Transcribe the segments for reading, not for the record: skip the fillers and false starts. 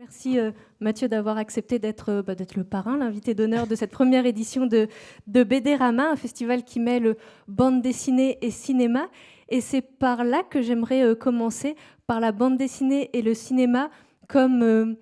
Merci Mathieu d'avoir accepté d'être le parrain, l'invité d'honneur de cette première édition de BD-Rama, un festival qui mêle bande dessinée et cinéma. Et c'est par là que j'aimerais commencer, par la bande dessinée et le cinéma comme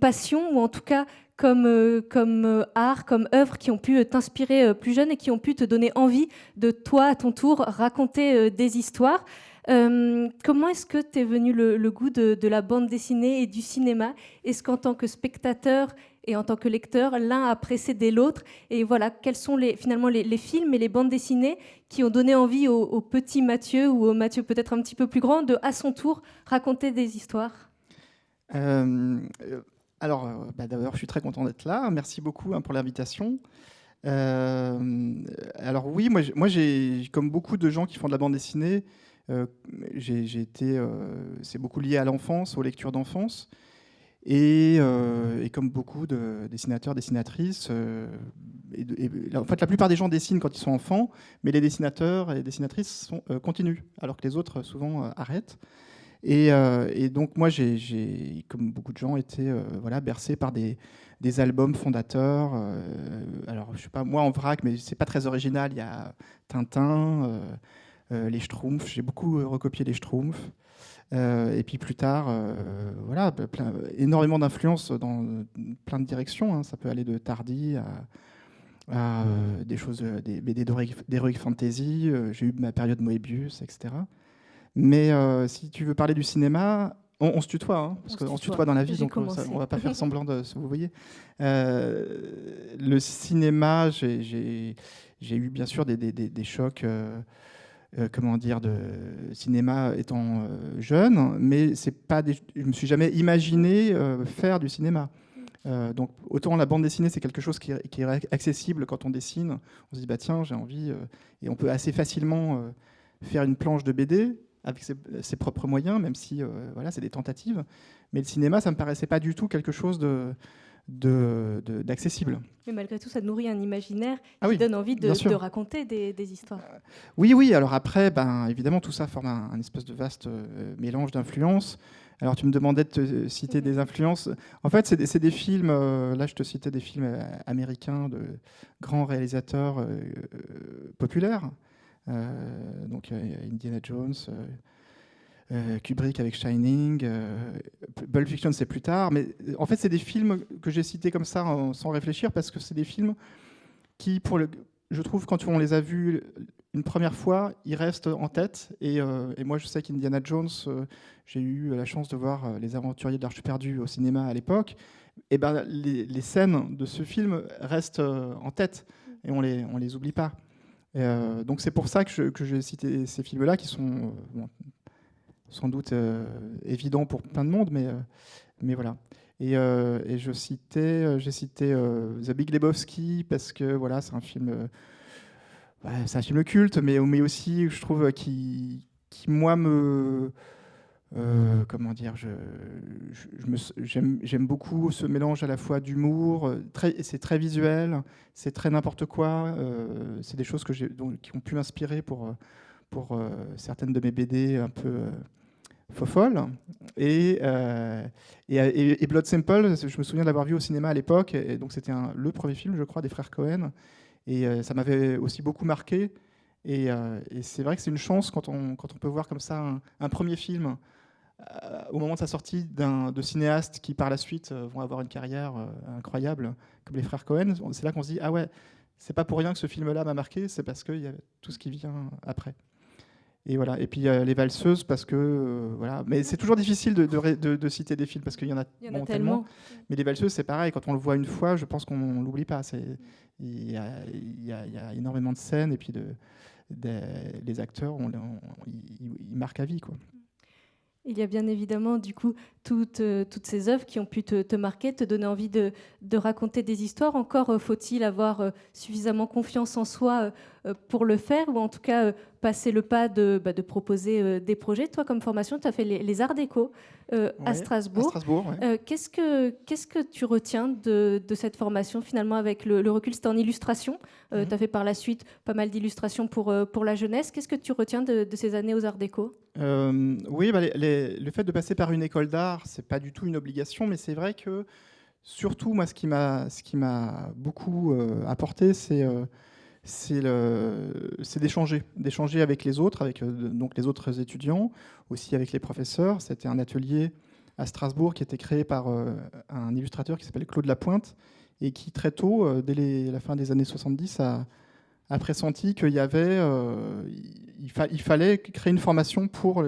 passion, ou en tout cas comme art, comme œuvre qui ont pu t'inspirer plus jeune et qui ont pu te donner envie de, toi, à ton tour, raconter des histoires. Comment est-ce que t'es venu le goût de la bande dessinée et du cinéma? Est-ce qu'en tant que spectateur et en tant que lecteur, l'un a précédé l'autre? Et voilà, quels sont finalement les films et les bandes dessinées qui ont donné envie au petit Mathieu, ou au Mathieu peut-être un petit peu plus grand, de, à son tour, raconter des histoires? D'abord, je suis très content d'être là. Merci beaucoup pour l'invitation. Alors oui, moi j'ai, comme beaucoup de gens qui font de la bande dessinée, j'ai été, c'est beaucoup lié à l'enfance, aux lectures d'enfance. Et comme beaucoup de dessinateurs, dessinatrices, en fait, la plupart des gens dessinent quand ils sont enfants, mais les dessinateurs et les dessinatrices continuent, alors que les autres, souvent, arrêtent. Et donc, moi, j'ai, comme beaucoup de gens, été bercé par des albums fondateurs. Alors, je sais pas, moi, en vrac, mais c'est pas très original. Il y a Tintin, les Schtroumpfs. J'ai beaucoup recopié les Schtroumpfs. Et puis plus tard, énormément d'influences dans plein de directions, hein. Ça peut aller de Tardy à des choses, des BD d'Heroic Fantasy. J'ai eu ma période Moebius, etc. Mais si tu veux parler du cinéma, on se tutoie, hein, parce qu'on se tutoie dans la vie, donc on va pas faire semblant de se vous voyez. Le cinéma, j'ai eu bien sûr des chocs. Comment dire, de cinéma étant jeune, mais c'est pas je me suis jamais imaginé faire du cinéma. Donc autant la bande dessinée, c'est quelque chose qui est accessible quand on dessine. On se dit bah tiens, j'ai envie, et on peut assez facilement faire une planche de BD avec ses propres moyens, même si voilà, c'est des tentatives. Mais le cinéma, ça me paraissait pas du tout quelque chose d'accessible. Mais malgré tout, ça nourrit un imaginaire Ah qui oui, donne envie bien sûr. de raconter des histoires. Oui. Alors après, évidemment, tout ça forme un espèce de vaste mélange d'influences. Alors tu me demandais de te citer des influences. En fait, c'est des films, là je te citais des films américains de grands réalisateurs populaires. Donc Indiana Jones, Kubrick avec Shining, Pulp Fiction c'est plus tard. Mais en fait, c'est des films que j'ai cités comme ça sans réfléchir, parce que c'est des films qui, je trouve, quand on les a vus une première fois, ils restent en tête. Et moi, je sais qu'Indiana Jones, j'ai eu la chance de voir Les Aventuriers de l'Arche perdue au cinéma à l'époque. Et les scènes de ce film restent en tête et on les oublie pas. Donc c'est pour ça que j'ai cité ces films-là, qui sont sans doute évidents pour plein de monde, mais voilà. Et j'ai cité The Big Lebowski, parce que voilà, c'est un film culte, mais aussi, je trouve, qui moi, comment dire, j'aime beaucoup ce mélange à la fois d'humour, c'est très visuel, c'est très n'importe quoi. C'est des choses qui ont pu m'inspirer pour certaines de mes BD un peu fofolles. Et Blood Simple, je me souviens de l'avoir vu au cinéma à l'époque, et donc c'était le premier film, je crois, des frères Cohen. Et ça m'avait aussi beaucoup marqué. Et c'est vrai que c'est une chance quand on peut voir comme ça un premier film au moment de sa sortie de cinéastes qui par la suite vont avoir une carrière incroyable, comme les frères Cohen. C'est là qu'on se dit ah ouais, c'est pas pour rien que ce film-là m'a marqué, c'est parce qu'il y a tout ce qui vient après. Et voilà. Et puis les valseuses, parce que voilà. Mais c'est toujours difficile de citer des films, parce qu'il y en a, tellement. Mais les valseuses, c'est pareil. Quand on le voit une fois, je pense qu'on l'oublie pas. Il y a énormément de scènes, et puis les acteurs, ils marquent à vie, quoi. Il y a bien évidemment, du coup, toutes ces œuvres qui ont pu te marquer, te donner envie de raconter des histoires. Encore faut-il avoir suffisamment confiance en soi pour le faire, ou en tout cas passer le pas de proposer des projets. Toi, comme formation, tu as fait les Arts Déco à Strasbourg. Ouais. Qu'est-ce que tu retiens de cette formation, finalement, avec le recul? C'était en illustration. Tu as fait par la suite pas mal d'illustrations pour la jeunesse. Qu'est-ce que tu retiens de ces années aux Arts Déco? Oui, le fait de passer par une école d'art, c'est pas du tout une obligation, mais c'est vrai que surtout, moi, ce qui m'a beaucoup apporté, c'est d'échanger avec les autres, avec donc les autres étudiants, aussi avec les professeurs. C'était un atelier à Strasbourg qui était créé par un illustrateur qui s'appelle Claude Lapointe et qui très tôt, dès la fin des années 70, a pressenti qu'il y avait, il fallait créer une formation pour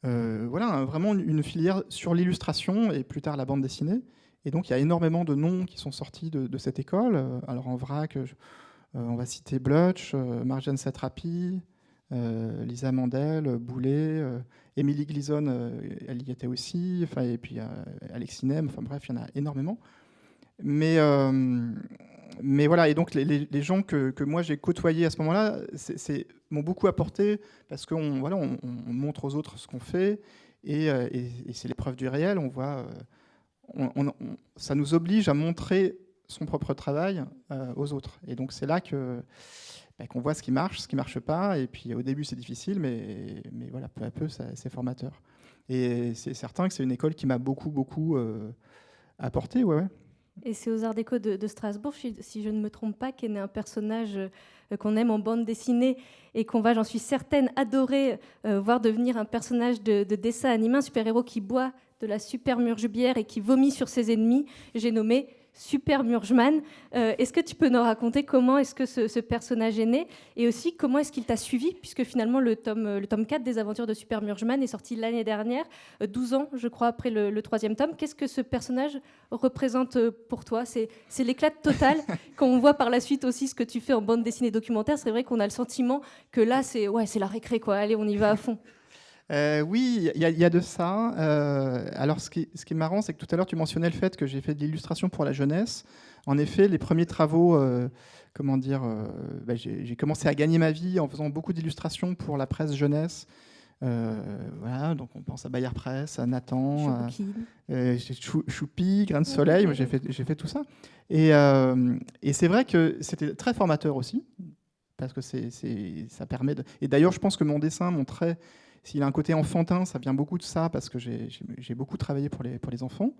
voilà, vraiment une filière sur l'illustration et plus tard la bande dessinée. Et donc il y a énormément de noms qui sont sortis de cette école. Alors en vrac, on va citer Blutch, Marjane Satrapi, Lisa Mandel, Boulet, Émilie Glisson, elle y était aussi, et puis Alexis Nem, enfin bref, il y en a énormément. Mais voilà, et donc les gens que moi j'ai côtoyés à ce moment-là m'ont beaucoup apporté parce qu'on on montre aux autres ce qu'on fait et c'est l'épreuve du réel. On voit, ça nous oblige à montrer son propre travail aux autres. Et donc c'est là qu'on voit ce qui marche pas. Et puis au début c'est difficile, mais voilà, peu à peu c'est formateur. Et c'est certain que c'est une école qui m'a beaucoup apporté, ouais. Et c'est aux Arts Déco de Strasbourg, si je ne me trompe pas, qu'est né un personnage qu'on aime en bande dessinée et qu'on va, j'en suis certaine, adorer voir devenir un personnage de dessin animé, un super-héros qui boit de la super murge-bière et qui vomit sur ses ennemis. J'ai nommé Super Murgeman. Est-ce que tu peux nous raconter comment est-ce que ce personnage est né et aussi comment est-ce qu'il t'a suivi, puisque finalement le tome 4 des aventures de Super Murgeman est sorti l'année dernière, 12 ans je crois après le troisième tome. Qu'est-ce que ce personnage représente pour toi? C'est l'éclat total. Quand on voit par la suite aussi ce que tu fais en bande dessinée documentaire, c'est vrai qu'on a le sentiment que là c'est la récré, quoi. Allez, on y va à fond. Oui, il y a de ça. Alors, ce qui est marrant, c'est que tout à l'heure, tu mentionnais le fait que j'ai fait de l'illustration pour la jeunesse. En effet, les premiers travaux, j'ai commencé à gagner ma vie en faisant beaucoup d'illustrations pour la presse jeunesse. Voilà, donc on pense à Bayard Presse, à Nathan, Choupi, Grain de Soleil. Moi, j'ai fait tout ça. Et c'est vrai que c'était très formateur aussi, parce que ça permet de... Et d'ailleurs, je pense que mon dessin, mon trait, s'il a un côté enfantin, ça vient beaucoup de ça, parce que j'ai beaucoup travaillé pour les enfants.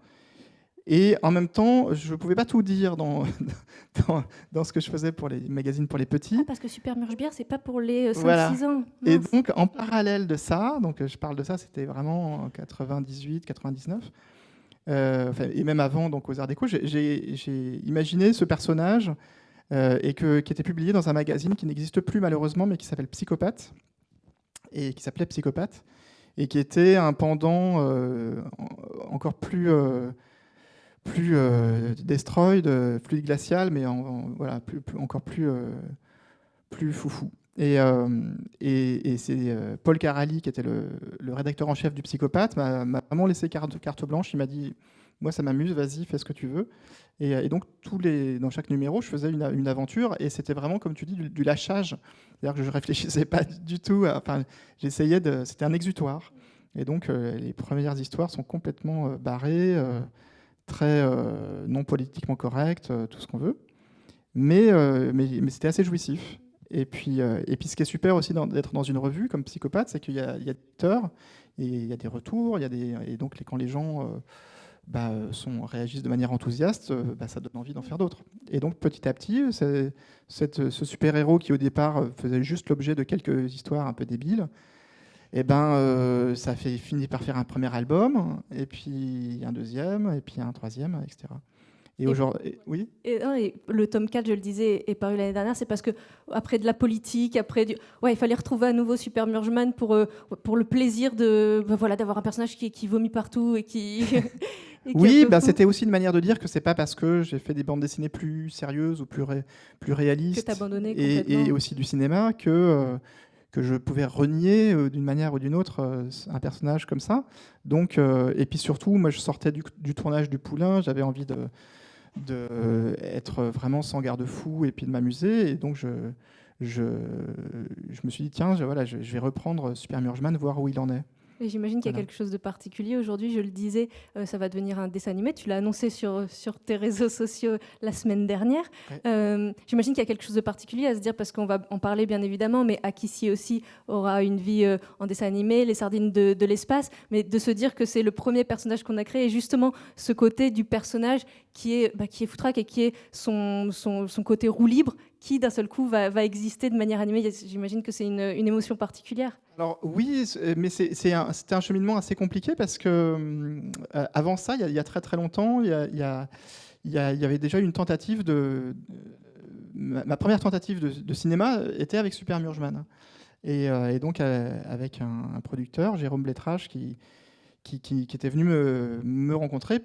Et en même temps, je ne pouvais pas tout dire dans ce que je faisais pour les magazines pour les petits. Ah, parce que Super Murge-Bière, c'est pas pour les 5-6 voilà. ans. Mince. Et donc, en parallèle de ça, donc je parle de ça, c'était vraiment en 98, 99, et même avant, donc aux Arts Déco, j'ai imaginé ce personnage qui était publié dans un magazine qui n'existe plus malheureusement, mais qui s'appelle Psychopathe, et qui s'appelait Psychopathe, et qui était un pendant encore plus destroyed, fluide glacial, mais voilà, encore plus foufou. Et c'est Paul Carali, qui était le rédacteur en chef du Psychopathe, m'a vraiment laissé carte blanche. Il m'a dit, moi ça m'amuse, vas-y, fais ce que tu veux. Et donc dans chaque numéro, je faisais une aventure, et c'était vraiment, comme tu dis, du lâchage. C'est-à-dire que je réfléchissais pas du tout. J'essayais c'était un exutoire. Et donc les premières histoires sont complètement barrées, très non politiquement correctes, tout ce qu'on veut. Mais c'était assez jouissif. Et puis ce qui est super aussi d'être dans une revue comme Psychopathe, c'est qu'il y a des lecteurs, et il y a des retours, et donc quand les gens réagissent de manière enthousiaste, ça donne envie d'en faire d'autres. Et donc petit à petit, ce super-héros qui au départ faisait juste l'objet de quelques histoires un peu débiles, ça finit par faire un premier album, et puis un deuxième, et puis un troisième, etc. Et aujourd'hui, oui. Et le tome 4, je le disais, est paru l'année dernière, c'est parce que après de la politique, il fallait retrouver à nouveau Super Murgeman pour le plaisir d'avoir un personnage qui vomit partout et qui... Oui, c'était aussi une manière de dire que c'est pas parce que j'ai fait des bandes dessinées plus sérieuses ou plus réalistes, que t'as abandonné complètement. Et aussi du cinéma, que je pouvais renier d'une manière ou d'une autre un personnage comme ça. Donc, et puis surtout, moi je sortais du tournage du Poulain, j'avais envie être vraiment sans garde-fou et puis de m'amuser. Et donc, je me suis dit, tiens, je vais reprendre Super Murgeman, voir où il en est. Et j'imagine qu'il y a quelque chose de particulier. Aujourd'hui, je le disais, ça va devenir un dessin animé. Tu l'as annoncé sur tes réseaux sociaux la semaine dernière. Ouais. J'imagine qu'il y a quelque chose de particulier à se dire, parce qu'on va en parler bien évidemment, mais Akissi aussi aura une vie en dessin animé, les sardines de l'espace, mais de se dire que c'est le premier personnage qu'on a créé, et justement ce côté du personnage qui est foutraque et qui est son côté roue libre, qui d'un seul coup va exister de manière animée. J'imagine que c'est une émotion particulière. Alors oui, mais c'était un cheminement assez compliqué parce que avant ça, il y a très très longtemps, il y avait déjà une tentative ma première tentative de cinéma était avec Super Murgeman. Et donc avec un producteur, Jérôme Blétrage, qui était venu me rencontrer.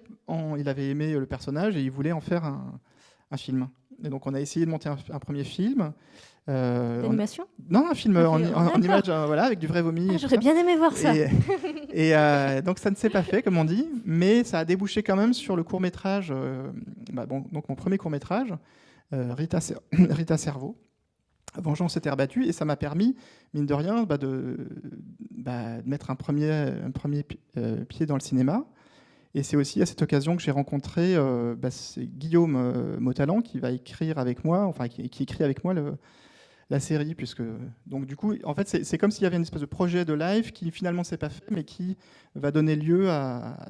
Il avait aimé le personnage et il voulait en faire un film. Et donc on a essayé de monter un premier film. D'animation ? Non, un film en image, voilà, avec du vrai vomi. J'aurais bien aimé voir ça. Et donc ça ne s'est pas fait, comme on dit, mais ça a débouché quand même sur le court-métrage, donc mon premier court-métrage, Rita Cerveau, Vengeance et terre battue, et ça m'a permis, mine de rien, de mettre un premier pied dans le cinéma. Et c'est aussi à cette occasion que j'ai rencontré c'est Guillaume Motalan, qui va écrire avec moi, enfin qui écrit avec moi la série, puisque donc du coup, en fait, c'est comme s'il y avait une espèce de projet de live qui finalement ne s'est pas fait, mais qui va donner lieu à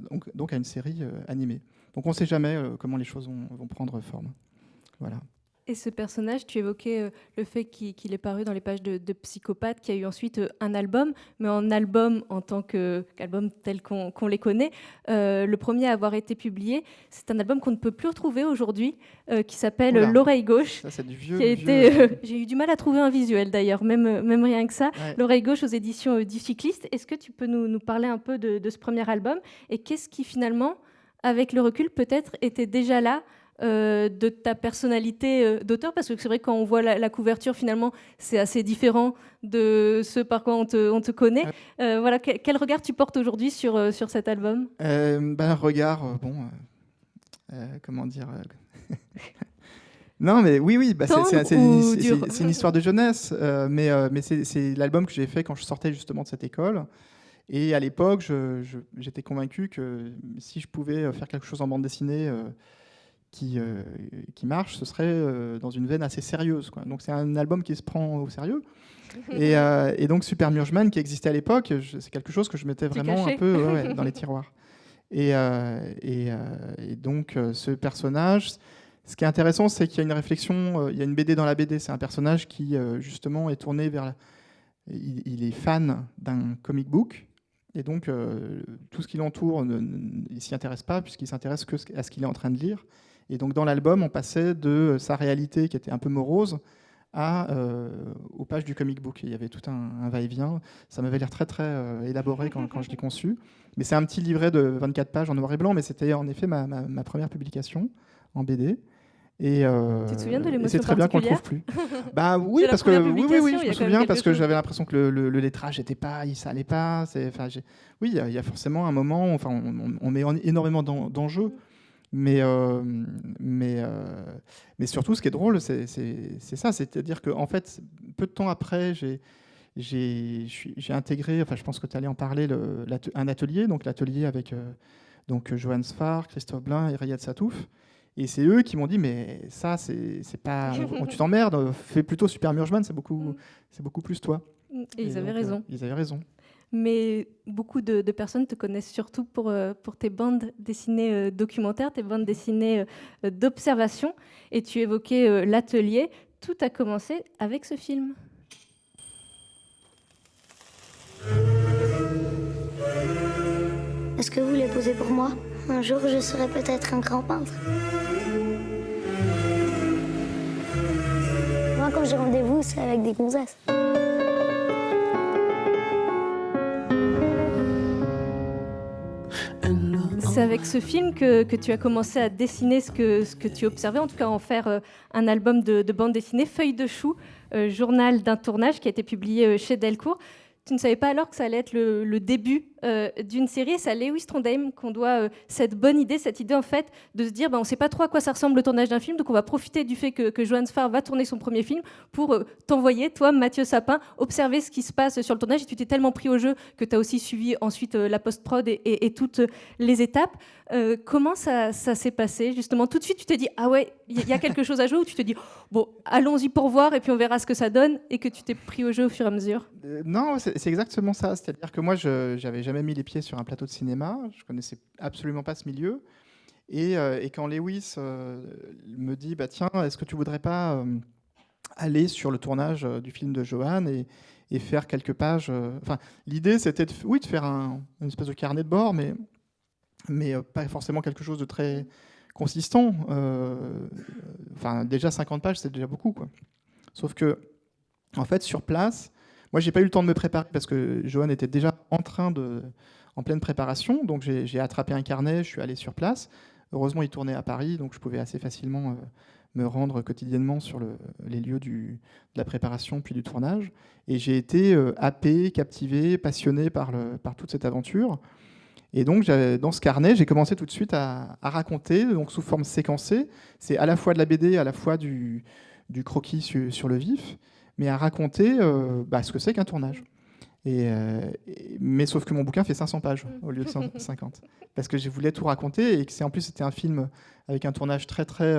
une série animée. Donc on ne sait jamais comment les choses vont prendre forme. Voilà. Et ce personnage, tu évoquais le fait qu'il est paru dans les pages de Psychopathe, qu'il y a eu ensuite un album, mais en album en tant qu'album tel qu'on les connaît. Le premier à avoir été publié, c'est un album qu'on ne peut plus retrouver aujourd'hui, qui s'appelle L'Oreille Gauche. Ça, c'est du vieux. J'ai eu du mal à trouver un visuel d'ailleurs, même rien que ça. Ouais. L'Oreille Gauche aux éditions du Cycliste. Est-ce que tu peux nous parler un peu de ce premier album, et qu'est-ce qui finalement, avec le recul, peut-être était déjà là de ta personnalité d'auteur, parce que c'est vrai que quand on voit la couverture, finalement, c'est assez différent de ce par quoi on te connaît. Voilà, quel regard tu portes aujourd'hui sur cet album ? Un regard, comment dire Non, mais oui, c'est une histoire de jeunesse, mais c'est l'album que j'ai fait quand je sortais justement de cette école. Et à l'époque, j'étais convaincu que si je pouvais faire quelque chose en bande dessinée qui marche, ce serait dans une veine assez sérieuse, quoi. Donc c'est un album qui se prend au sérieux. Et donc Super Murgeman, qui existait à l'époque, c'est quelque chose que je mettais vraiment un peu dans les tiroirs. Et donc ce personnage, ce qui est intéressant, c'est qu'il y a une réflexion, il y a une BD dans la BD. C'est un personnage qui justement est tourné vers... Il est fan d'un comic book. Et donc, tout ce qui l'entoure, il ne s'y intéresse pas, puisqu'il s'intéresse qu'à ce qu'il est en train de lire. Et donc, dans l'album, on passait de sa réalité, qui était un peu morose, aux pages du comic book. Et il y avait tout un va-et-vient. Ça m'avait l'air très, très élaboré quand je l'ai conçu. Mais c'est un petit livret de 24 pages en noir et blanc, mais c'était en effet ma première publication en BD. Et tu te souviens de l'émotion c'est très bien qu'on le trouve plus. Oui, parce que je me souviens, parce que j'avais l'impression que le lettrage n'était pas, ça allait pas. Oui, il y a forcément un moment, enfin, on met énormément d'enjeux, mais surtout, ce qui est drôle, c'est ça, c'est-à-dire que en fait, peu de temps après, j'ai intégré, enfin, je pense que tu allais en parler, un atelier, donc l'atelier avec Johan Sfar, Christophe Blain et Riyad Satouf. Et c'est eux qui m'ont dit, mais ça, c'est pas... tu t'emmerdes, fais plutôt Super Murgeman, c'est beaucoup plus toi. Et ils avaient raison. Ils avaient raison. Mais beaucoup de personnes te connaissent surtout pour tes bandes dessinées documentaires, tes bandes dessinées d'observation. Et tu évoquais l'atelier. Tout a commencé avec ce film. Est-ce que vous voulez poser pour moi ? Un jour, je serai peut-être un grand peintre. Moi, quand j'ai rendez-vous, c'est avec des gonzesses. C'est avec ce film que tu as commencé à dessiner ce que tu observais, en tout cas en faire un album de bande dessinée, Feuille de chou, journal d'un tournage qui a été publié chez Delcourt. Tu ne savais pas alors que ça allait être le début d'une série. C'est à Lewis Trondheim qu'on doit cette bonne idée, cette idée en fait de se dire on ne sait pas trop à quoi ça ressemble le tournage d'un film, donc on va profiter du fait que Johan Sfar va tourner son premier film pour t'envoyer, toi, Mathieu Sapin, observer ce qui se passe sur le tournage. Et tu t'es tellement pris au jeu que tu as aussi suivi ensuite la post-prod et toutes les étapes. Comment ça s'est passé justement? Tout de suite, tu t'es dit ah ouais, il y a quelque chose à jouer, ou tu te dis bon, allons-y pour voir et puis on verra ce que ça donne, et que tu t'es pris au jeu au fur et à mesure? Non, c'est exactement ça. C'est-à-dire que moi, je n'avais jamais mis les pieds sur un plateau de cinéma. Je connaissais absolument pas ce milieu. Et quand Lewis me dit tiens, est-ce que tu voudrais pas aller sur le tournage du film de Johan et faire quelques pages. Enfin, l'idée, c'était de faire une espèce de carnet de bord, mais pas forcément quelque chose de très consistant. Enfin, déjà 50 pages, c'est déjà beaucoup, quoi. Sauf que, en fait, sur place, moi, j'ai pas eu le temps de me préparer parce que Johan était déjà en pleine préparation. Donc, j'ai attrapé un carnet, je suis allé sur place. Heureusement, il tournait à Paris, donc je pouvais assez facilement me rendre quotidiennement sur les lieux de la préparation puis du tournage. Et j'ai été happé, captivé, passionné par toute cette aventure. Et donc, dans ce carnet, j'ai commencé tout de suite à raconter, donc sous forme séquencée. C'est à la fois de la BD, à la fois du croquis sur le vif, mais à raconter ce que c'est qu'un tournage. Mais sauf que mon bouquin fait 500 pages au lieu de 150. Parce que je voulais tout raconter, et que en plus, c'était un film avec un tournage très, très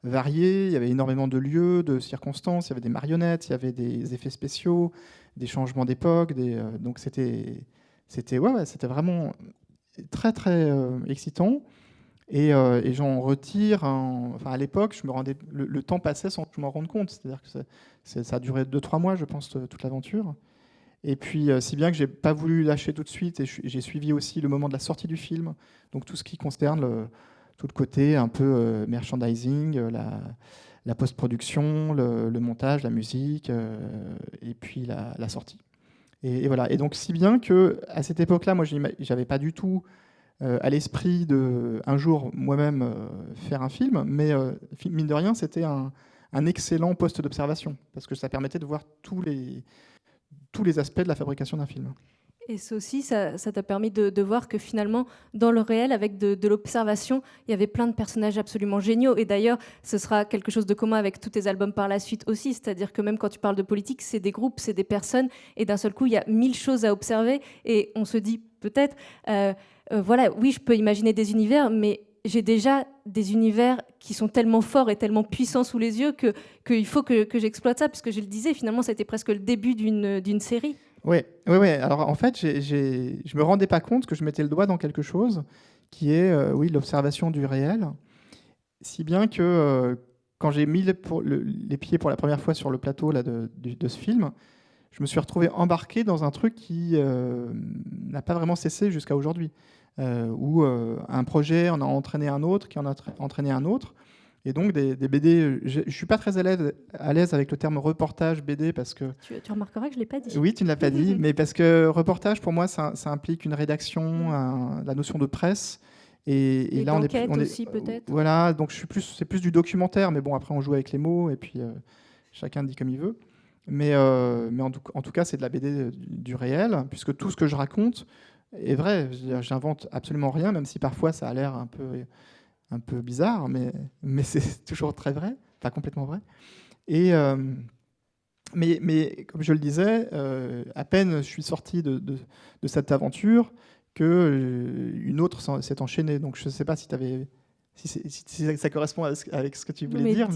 varié. Il y avait énormément de lieux, de circonstances, il y avait des marionnettes, il y avait des effets spéciaux, des changements d'époque. Donc c'était vraiment très, très excitant. Et j'en retire, à l'époque, le temps passait sans que je m'en rende compte. C'est-à-dire que ça a duré 2-3 mois, je pense, toute l'aventure. Et puis, si bien que j'ai pas voulu lâcher tout de suite, et j'ai suivi aussi le moment de la sortie du film, donc tout ce qui concerne tout le côté un peu merchandising, la post-production, le montage, la musique, et puis la sortie. Et voilà. Et donc, si bien que à cette époque-là, moi, j'avais pas du tout à l'esprit de un jour moi-même faire un film, mais mine de rien, c'était un excellent poste d'observation, parce que ça permettait de voir tous les aspects de la fabrication d'un film. Et ça aussi, ça t'a permis de voir que finalement, dans le réel, avec de l'observation, il y avait plein de personnages absolument géniaux. Et d'ailleurs, ce sera quelque chose de commun avec tous tes albums par la suite aussi. C'est-à-dire que même quand tu parles de politique, c'est des groupes, c'est des personnes. Et d'un seul coup, il y a 1000 choses à observer. Et on se dit peut-être, voilà, oui, je peux imaginer des univers, mais j'ai déjà des univers qui sont tellement forts et tellement puissants sous les yeux qu'il faut que j'exploite ça. Puisque je le disais, finalement, ça a été presque le début d'une série. Oui. Alors en fait, je me rendais pas compte que je mettais le doigt dans quelque chose qui est, l'observation du réel, si bien que quand j'ai mis les pieds pour la première fois sur le plateau là, de ce film, je me suis retrouvé embarqué dans un truc qui n'a pas vraiment cessé jusqu'à aujourd'hui, où un projet en a entraîné un autre, qui en a entraîné un autre. Et donc des BD, je ne suis pas très à l'aise avec le terme reportage BD parce que... Tu remarqueras que je ne l'ai pas dit. Oui, tu ne l'as pas dit, mais parce que reportage, pour moi, ça implique une rédaction, la notion de presse. Et là, d'enquête aussi, peut-être. Voilà, donc c'est plus du documentaire, mais bon, après, on joue avec les mots, et puis chacun dit comme il veut. Mais en tout cas, c'est de la BD du réel, puisque tout ce que je raconte est vrai. J'invente absolument rien, même si parfois ça a l'air un peu bizarre, mais c'est toujours très vrai, enfin complètement vrai. Et mais comme je le disais, à peine je suis sorti de cette aventure que une autre s'est enchaînée. Donc je ne sais pas si ça correspond avec ce que tu voulais dire,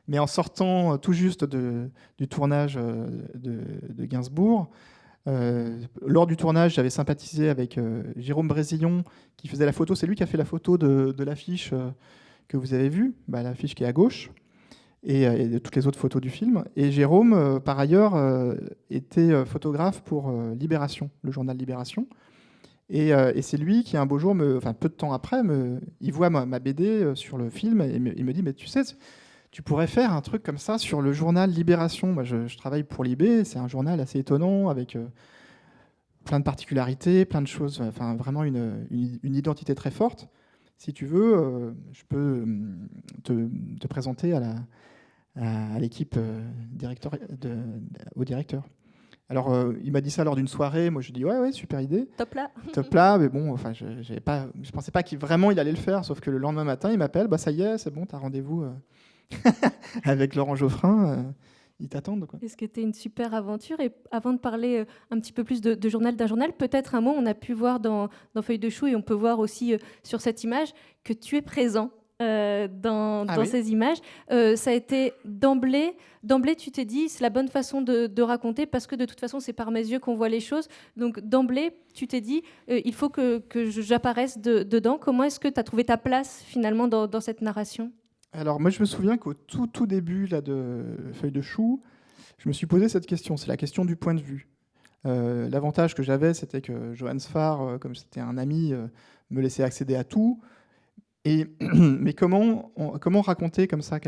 mais en sortant tout juste du tournage de Gainsbourg, lors du tournage, j'avais sympathisé avec Jérôme Brésillon qui faisait la photo. C'est lui qui a fait la photo de l'affiche que vous avez vue, l'affiche qui est à gauche, et de toutes les autres photos du film. Et Jérôme, par ailleurs, était photographe pour Libération, le journal Libération. Et c'est lui qui, un beau jour, peu de temps après, il voit ma BD sur le film, et il me dit, mais tu sais, tu pourrais faire un truc comme ça sur le journal Libération. Moi, je travaille pour Libé, c'est un journal assez étonnant, avec plein de particularités, plein de choses, enfin vraiment une identité très forte. Si tu veux, je peux te présenter à l'équipe au directeur. Alors, il m'a dit ça lors d'une soirée. Moi, je dis ouais, super idée, Top là. top là. Mais bon, enfin, je pensais pas qu'il vraiment il allait le faire. Sauf que le lendemain matin, il m'appelle. Bah ça y est, c'est bon, t'as rendez-vous avec Laurent Geoffrin. Ils t'attendent, quoi. Et ce qui était une super aventure. Et avant de parler un petit peu plus de journal d'un journal, peut-être un mot, on a pu voir dans Feuille de chou, et on peut voir aussi sur cette image que tu es présent dans Oui. ces images. Ça a été d'emblée, tu t'es dit, c'est la bonne façon de raconter, parce que de toute façon, c'est par mes yeux qu'on voit les choses. Donc d'emblée, tu t'es dit, il faut que j'apparaisse dedans. Comment est-ce que tu as trouvé ta place finalement dans cette narration ? Alors, moi, je me souviens qu'au tout début là, de Feuille de chou, je me suis posé cette question. C'est la question du point de vue. L'avantage que j'avais, c'était que Johann Sfar, comme c'était un ami, me laissait accéder à tout. Mais comment raconter comme ça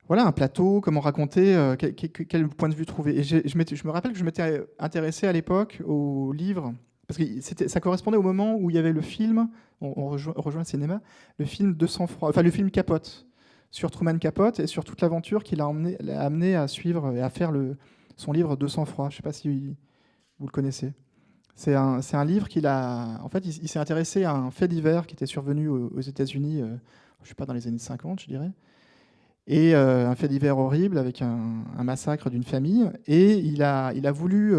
un plateau, comment raconter, quel point de vue trouver. Et je me rappelle que je m'étais intéressé à l'époque au livre, parce que ça correspondait au moment où il y avait le film, on rejoint le cinéma, le film de sang-froid, enfin le film Capote, sur Truman Capote, et sur toute l'aventure qu'il a amené à suivre et à faire son livre de sang-froid. Je ne sais pas si vous le connaissez. C'est un livre qu'il a... En fait, il s'est intéressé à un fait divers qui était survenu aux États-Unis, je ne sais pas, dans les années 50, je dirais. Et un fait divers horrible avec un massacre d'une famille. Et il a voulu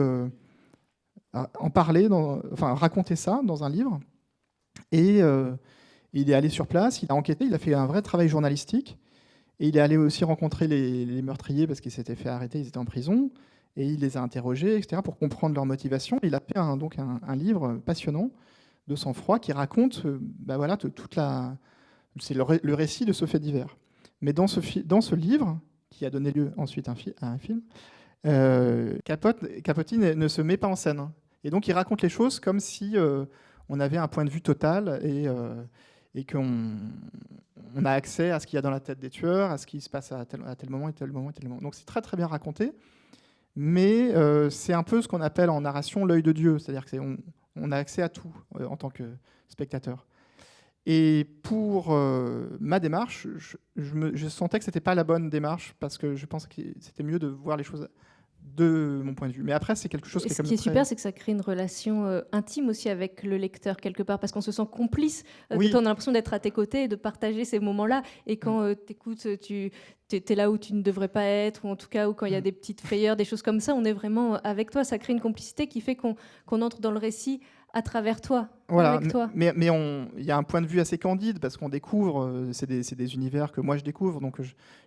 en parler, raconter ça dans un livre. Et il est allé sur place, il a enquêté, il a fait un vrai travail journalistique. Et il est allé aussi rencontrer les meurtriers parce qu'ils s'étaient fait arrêter, ils étaient en prison. Et il les a interrogés, etc., pour comprendre leur motivation. Il a fait un livre passionnant de sang-froid qui raconte toute la... C'est le récit de ce fait divers. Mais dans ce livre, qui a donné lieu ensuite à un film, Capote ne se met pas en scène. Et donc il raconte les choses comme si on avait un point de vue total et qu'on a accès à ce qu'il y a dans la tête des tueurs, à ce qui se passe à tel moment et tel moment et tel moment. Donc c'est très très bien raconté. Mais c'est un peu ce qu'on appelle en narration l'œil de Dieu, c'est-à-dire qu'on a accès à tout en tant que spectateur. Et pour ma démarche, je sentais que ce n'était pas la bonne démarche, parce que je pense que c'était mieux de voir les choses de mon point de vue. Mais après, c'est quelque chose qui est comme ça. Ce qui est super, c'est que ça crée une relation intime aussi avec le lecteur, quelque part, parce qu'on se sent complice. Oui. On a l'impression d'être à tes côtés et de partager ces moments-là. Et quand tu écoutes, tu es là où tu ne devrais pas être, ou en tout cas, ou quand il y a des petites frayeurs, des choses comme ça, on est vraiment avec toi. Ça crée une complicité qui fait qu'on entre dans le récit à travers toi, voilà, avec toi. Mais il y a un point de vue assez candide, parce qu'on découvre, c'est des univers que moi je découvre, donc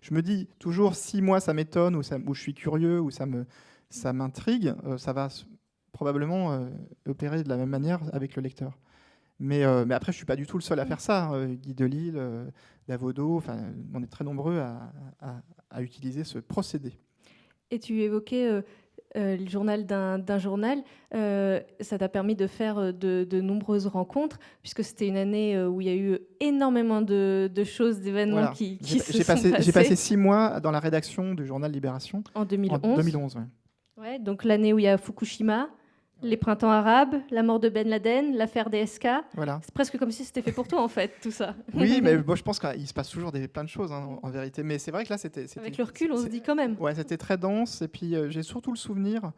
je me dis toujours, si moi ça m'étonne, ou je suis curieux, ou ça m'intrigue, ça va probablement opérer de la même manière avec le lecteur. Mais après, je ne suis pas du tout le seul à faire ça. Guy Delisle, Davodo, on est très nombreux à utiliser ce procédé. Et tu évoquais... le journal d'un journal, ça t'a permis de faire de nombreuses rencontres, puisque c'était une année où il y a eu énormément de choses, d'événements qui se sont passés. J'ai passé 6 mois dans la rédaction du journal Libération. En 2011. En 2011, ouais. Ouais, donc l'année où il y a Fukushima, les printemps arabes, la mort de Ben Laden, l'affaire DSK. Voilà. C'est presque comme si c'était fait pour toi, en fait, tout ça. Oui, mais je pense qu'il se passe toujours plein de choses, en vérité. Mais c'est vrai que là, c'était... Avec le recul, on se dit quand même. Ouais, c'était très dense. Et puis, j'ai surtout le souvenir,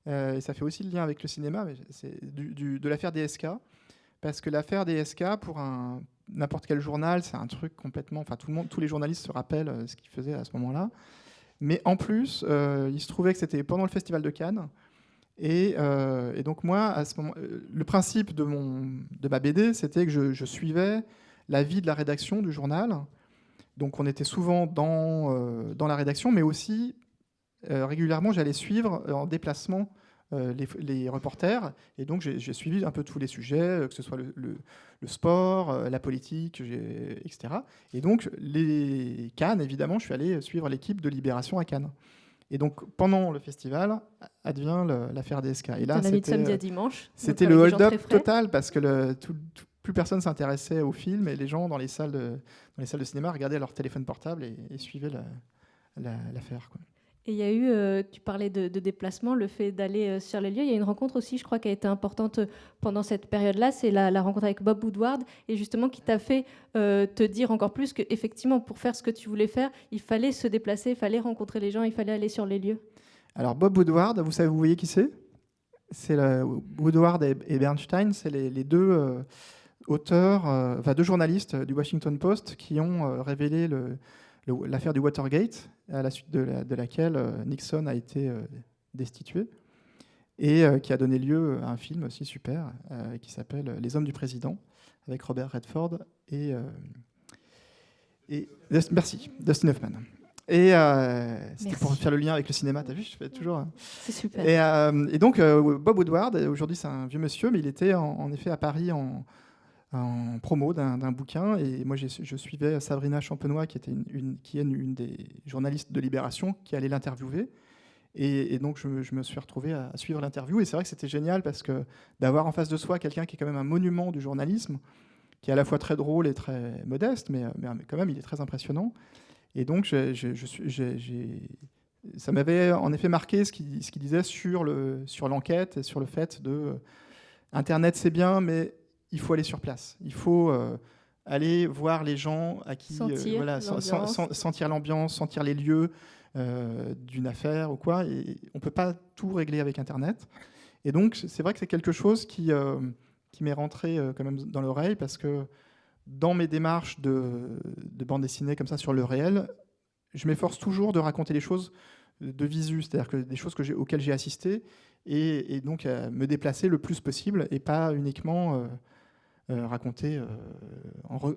et ça fait aussi le lien avec le cinéma, mais c'est de l'affaire DSK. Parce que l'affaire DSK, pour n'importe quel journal, c'est un truc complètement... Enfin, tous les journalistes se rappellent ce qu'ils faisaient à ce moment-là. Mais en plus, il se trouvait que c'était pendant le Festival de Cannes. Et donc moi, à ce moment, le principe de ma BD, c'était que je suivais la vie de la rédaction du journal. Donc on était souvent dans la rédaction, mais aussi régulièrement, j'allais suivre en déplacement les reporters. Et donc j'ai suivi un peu tous les sujets, que ce soit le sport, la politique, etc. Et donc les Cannes, évidemment, je suis allé suivre l'équipe de Libération à Cannes. Et donc, pendant le festival, advient l'affaire DSK. Et là, c'était de samedi à dimanche. C'était le hold-up total, parce que plus personne s'intéressait au film, et les gens dans les salles de cinéma regardaient leur téléphone portable et suivaient l'affaire, quoi. Et il y a eu, tu parlais de déplacement, le fait d'aller sur les lieux. Il y a une rencontre aussi, je crois, qui a été importante pendant cette période-là. C'est la rencontre avec Bob Woodward, et justement qui t'a fait te dire encore plus qu'effectivement, pour faire ce que tu voulais faire, il fallait se déplacer, il fallait rencontrer les gens, il fallait aller sur les lieux. Alors Bob Woodward, vous voyez qui c'est? C'est Woodward et Bernstein, c'est les deux auteurs, enfin deux journalistes du Washington Post qui ont révélé l'affaire du Watergate, à la suite de laquelle Nixon a été destitué, et qui a donné lieu à un film aussi super qui s'appelle Les Hommes du Président, avec Robert Redford et merci, Dustin Hoffman. Et c'était pour faire le lien avec le cinéma, t'as vu, je fais toujours. C'est super. Et donc Bob Woodward, aujourd'hui c'est un vieux monsieur, mais il était en effet à Paris en promo d'un bouquin, et moi je suivais Sabrina Champenois qui est une des journalistes de Libération qui allait l'interviewer, et donc je me suis retrouvé à suivre l'interview, et c'est vrai que c'était génial parce que d'avoir en face de soi quelqu'un qui est quand même un monument du journalisme, qui est à la fois très drôle et très modeste, mais quand même il est très impressionnant, et donc ça m'avait en effet marqué ce qu'il disait sur l'enquête et sur le fait de Internet c'est bien, mais il faut aller sur place. Il faut aller voir les gens à qui sentir sentir l'ambiance, sentir les lieux d'une affaire ou quoi. Et on ne peut pas tout régler avec Internet. Et donc, c'est vrai que c'est quelque chose qui m'est rentré quand même dans l'oreille, parce que dans mes démarches de bande dessinée comme ça sur le réel, je m'efforce toujours de raconter les choses de visu, c'est-à-dire que des choses auxquelles j'ai assisté, et donc me déplacer le plus possible et pas uniquement raconter.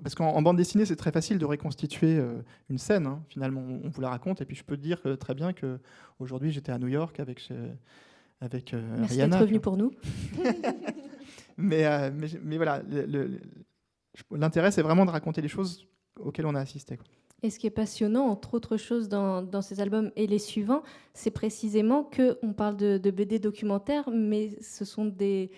Parce qu'en bande dessinée, c'est très facile de reconstituer une scène. Hein. Finalement, on vous la raconte, et puis je peux te dire très bien qu'aujourd'hui, j'étais à New York avec Merci Rihanna. d'être venu pour nous. mais voilà, l'intérêt, c'est vraiment de raconter les choses auxquelles on a assisté, quoi. Et ce qui est passionnant, entre autres choses, dans ces albums et les suivants, c'est précisément qu'on parle de BD documentaires, mais ce sont des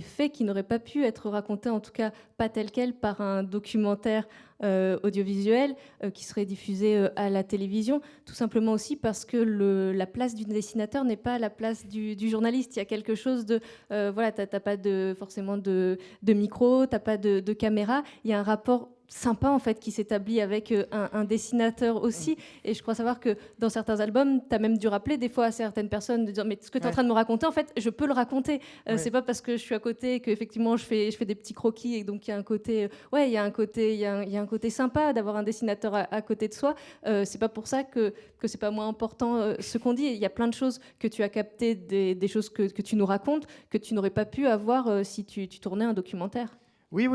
faits qui n'auraient pas pu être racontés, en tout cas pas tels quels, par un documentaire audiovisuel qui serait diffusé à la télévision, tout simplement aussi parce que la place du dessinateur n'est pas la place du journaliste. Il y a quelque chose de... voilà, t'as pas forcément de micro, t'as pas de caméra, il y a un rapport sympa en fait qui s'établit avec un dessinateur aussi, et je crois savoir que dans certains albums tu as même dû rappeler des fois à certaines personnes de dire mais ce que tu es en train de me raconter, en fait je peux le raconter, c'est pas parce que je suis à côté que effectivement je fais des petits croquis, et donc il y a un côté il y a un côté sympa d'avoir un dessinateur à côté de soi. C'est pas pour ça que c'est pas moins important ce qu'on dit. Il y a plein de choses que tu as captées, des choses que tu nous racontes que tu n'aurais pas pu avoir si tu tournais un documentaire. Oui,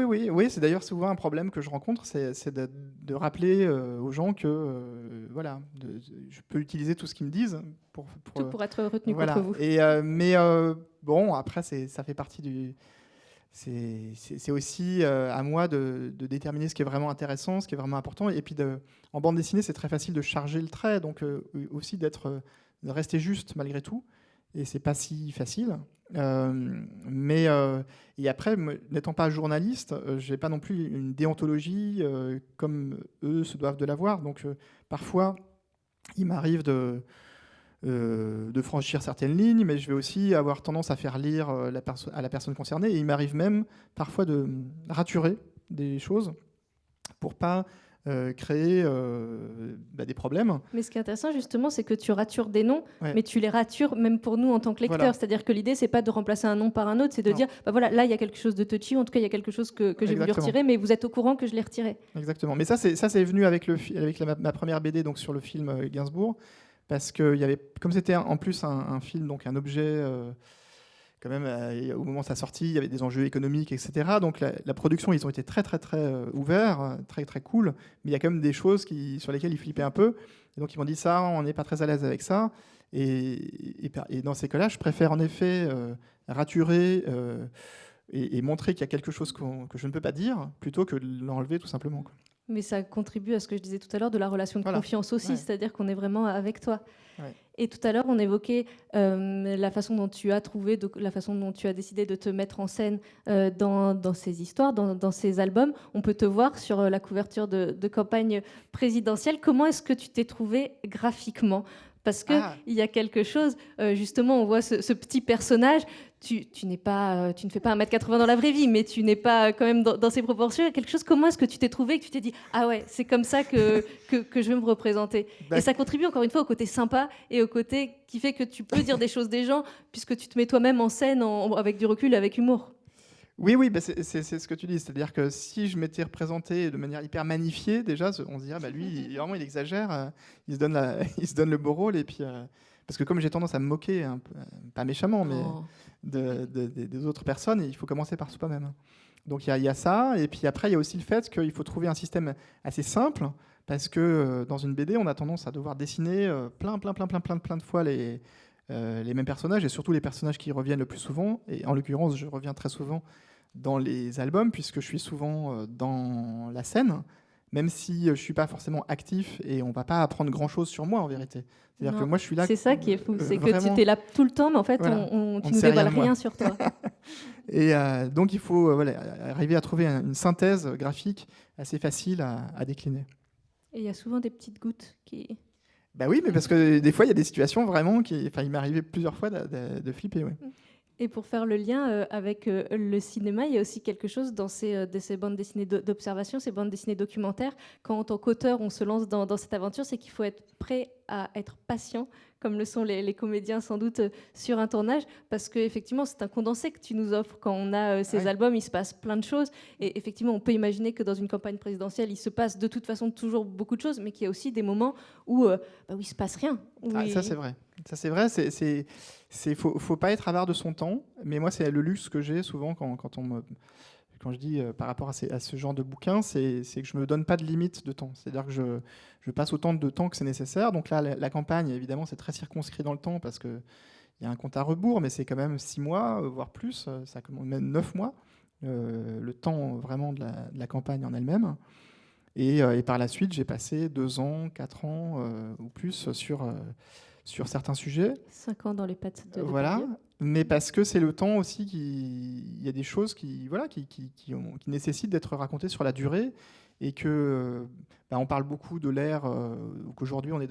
c'est d'ailleurs souvent un problème que je rencontre, c'est de rappeler aux gens que voilà, je peux utiliser tout ce qu'ils me disent pour être retenu voilà. contre vous. Mais bon, après, ça fait partie du... C'est aussi à moi de déterminer ce qui est vraiment intéressant, ce qui est vraiment important. Et puis, en bande dessinée, c'est très facile de charger le trait, donc aussi de rester juste malgré tout. Et c'est pas si facile. Et après, n'étant pas journaliste, j'ai pas non plus une déontologie comme eux se doivent de l'avoir. Donc parfois, il m'arrive de franchir certaines lignes, mais je vais aussi avoir tendance à faire lire à la personne concernée. Et il m'arrive même parfois de raturer des choses pour pas créer des problèmes. Mais ce qui est intéressant justement, c'est que tu ratures des noms, Ouais. mais tu les ratures même pour nous en tant que lecteurs. Voilà. C'est-à-dire que l'idée, c'est pas de remplacer un nom par un autre, c'est de dire, voilà, là il y a quelque chose de touchy, en tout cas il y a quelque chose que j'ai voulu retirer, mais vous êtes au courant que je l'ai retiré. Exactement. Mais ça c'est venu avec ma première BD, donc sur le film Gainsbourg, parce que comme c'était en plus un film, donc un objet. Quand même, au moment de sa sortie, il y avait des enjeux économiques, etc. Donc la production, ils ont été très, très, très ouverts, très, très cool. Mais il y a quand même des choses sur lesquelles ils flippaient un peu. Et donc ils m'ont dit ça, on n'est pas très à l'aise avec ça. Et dans ces cas-là, je préfère en effet raturer et montrer qu'il y a quelque chose que je ne peux pas dire, plutôt que de l'enlever tout simplement, quoi. Mais ça contribue à ce que je disais tout à l'heure de la relation de confiance aussi, c'est-à-dire qu'on est vraiment avec toi. Ouais. Et tout à l'heure, on évoquait la façon dont tu as trouvé, la façon dont tu as décidé de te mettre en scène dans ces histoires, dans ces albums. On peut te voir sur la couverture de campagne présidentielle. Comment est-ce que tu t'es trouvé graphiquement ? Parce qu'il y a quelque chose, justement, on voit ce petit personnage, tu ne fais pas 1m80 dans la vraie vie, mais tu n'es pas quand même dans ces proportions. Il y a quelque chose, comment est-ce que tu t'es trouvé, que tu t'es dit « Ah ouais, c'est comme ça que je veux me représenter ». Et ça contribue encore une fois au côté sympa et au côté qui fait que tu peux dire des choses des gens, puisque tu te mets toi-même en scène avec du recul, avec humour. Oui, bah c'est ce que tu dis. C'est-à-dire que si je m'étais représenté de manière hyper magnifiée, déjà, on se dirait, lui, il exagère, il se donne le beau rôle. Et puis, parce que comme j'ai tendance à me moquer, un peu, pas méchamment, mais des autres personnes, il faut commencer par soi-même. Donc il y a ça. Et puis après, il y a aussi le fait qu'il faut trouver un système assez simple, parce que dans une BD, on a tendance à devoir dessiner plein de fois les mêmes personnages, et surtout les personnages qui reviennent le plus souvent. Et en l'occurrence, je reviens très souvent dans les albums, puisque je suis souvent dans la scène, même si je ne suis pas forcément actif, et on ne va pas apprendre grand-chose sur moi, en vérité. C'est-à-dire que moi, je suis là... C'est ça qui est fou, c'est que tu es là tout le temps, mais en fait, voilà, tu ne nous dévoiles rien sur toi. Et donc, il faut arriver à trouver une synthèse graphique assez facile à décliner. Et il y a souvent des petites gouttes qui... Bah oui, mais parce que des fois, il y a des situations vraiment qui... Enfin, il m'est arrivé plusieurs fois de flipper, oui. Et pour faire le lien avec le cinéma, il y a aussi quelque chose dans ces bandes dessinées d'observation, ces bandes dessinées documentaires. Quand, en tant qu'auteur, on se lance dans cette aventure, c'est qu'il faut être prêt à être patient, comme le sont les comédiens sans doute sur un tournage, parce qu'effectivement, c'est un condensé que tu nous offres. Quand on a ces albums, il se passe plein de choses. Et effectivement, on peut imaginer que dans une campagne présidentielle, il se passe de toute façon toujours beaucoup de choses, mais qu'il y a aussi des moments où il ne se passe rien. Ça, c'est vrai. Ça, c'est vrai. Faut pas être avare de son temps. Mais moi, c'est le luxe que j'ai souvent quand je dis par rapport à ce genre de bouquin, c'est que je me donne pas de limite de temps. C'est-à-dire que je passe autant de temps que c'est nécessaire. Donc là, la campagne, évidemment, c'est très circonscrit dans le temps parce qu'il y a un compte à rebours, mais c'est quand même 6 mois, voire plus, ça commence même 9 mois, le temps vraiment de la campagne en elle-même. Et par la suite, j'ai passé 2 ans, 4 ans ou plus sur certains sujets. 5 ans dans les pattes de Voilà, Depardieu. mais parce que c'est le temps aussi il y a des choses qui nécessitent d'être racontées sur la durée, et que on parle beaucoup de l'ère qu'aujourd'hui on est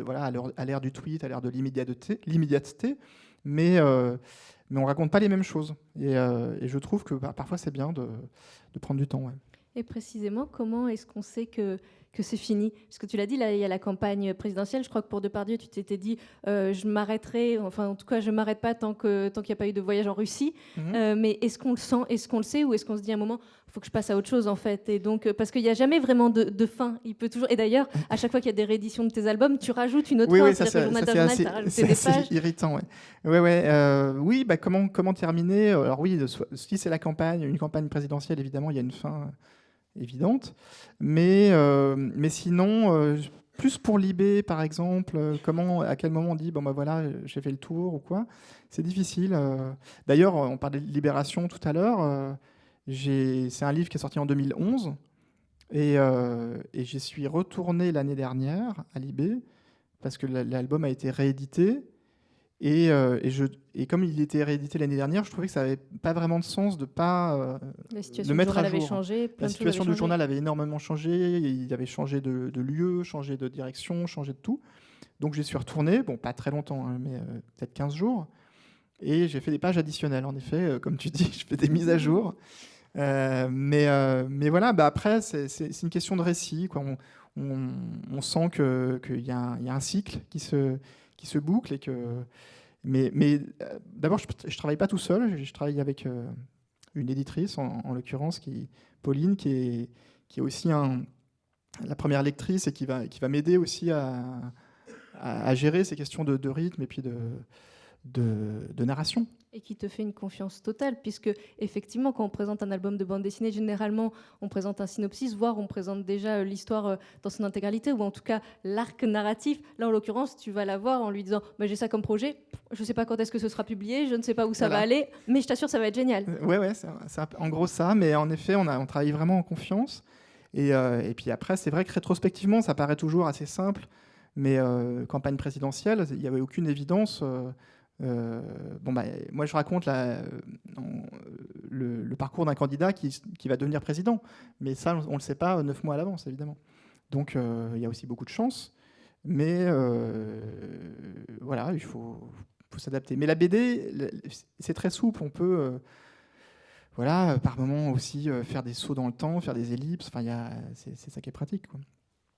à l'ère du tweet, à l'ère de l'immédiateté, mais on raconte pas les mêmes choses. Et je trouve que parfois c'est bien de prendre du temps. Ouais. Et précisément, comment est-ce qu'on sait que c'est fini? Parce que tu l'as dit, là, il y a la campagne présidentielle. Je crois que pour Depardieu, tu t'étais dit je m'arrêterai, enfin, en tout cas, je ne m'arrête pas tant qu'il n'y a pas eu de voyage en Russie. Mais est-ce qu'on le sent? Est-ce qu'on le sait? Ou est-ce qu'on se dit à un moment, il faut que je passe à autre chose, en fait? Et donc, parce qu'il n'y a jamais vraiment de fin. Il peut toujours... Et d'ailleurs, à chaque fois qu'il y a des rééditions de tes albums, tu rajoutes une autre fin. Ça, c'est assez irritant. Oui, comment terminer? Alors oui, si c'est une campagne présidentielle, évidemment, il y a une fin évidente, mais sinon, plus pour Libé, par exemple, à quel moment on dit voilà, j'ai fait le tour ou quoi, c'est difficile. D'ailleurs, on parlait de Libération tout à l'heure. C'est un livre qui est sorti en 2011, et j'y suis retourné l'année dernière à Libé parce que l'album a été réédité. Et comme il était réédité l'année dernière, je trouvais que ça n'avait pas vraiment de sens de ne pas le mettre à jour. La situation du journal avait énormément changé, il avait changé de lieu, changé de direction, changé de tout. Donc j'y suis retourné, pas très longtemps, mais peut-être 15 jours, et j'ai fait des pages additionnelles. En effet, comme tu dis, je fais des mises à jour. Mais voilà, après, c'est une question de récit, quoi. On sent qu'il y a un cycle qui se boucle, et que... Mais d'abord, je ne travaille pas tout seul, je travaille avec une éditrice, en l'occurrence, Pauline, qui est aussi la première lectrice, et qui va m'aider aussi à gérer ces questions de rythme et puis de narration. Et qui te fait une confiance totale, puisque effectivement, quand on présente un album de bande dessinée, généralement, on présente un synopsis, voire on présente déjà l'histoire dans son intégralité, ou en tout cas l'arc narratif. Là, en l'occurrence, tu vas la voir en lui disant j'ai ça comme projet, je ne sais pas quand est-ce que ce sera publié, je ne sais pas où ça va aller, mais je t'assure, ça va être génial. Ouais, c'est en gros ça, mais en effet, on travaille vraiment en confiance. Et puis après, c'est vrai que rétrospectivement, ça paraît toujours assez simple, mais campagne présidentielle, il n'y avait aucune évidence. Moi, je raconte le parcours d'un candidat qui va devenir président. Mais ça, on ne le sait pas 9 mois à l'avance, évidemment. Donc, il y a aussi beaucoup de chance. Mais voilà, il faut s'adapter. Mais la BD, c'est très souple. On peut, par moment aussi faire des sauts dans le temps, faire des ellipses. Enfin, c'est ça qui est pratique, quoi.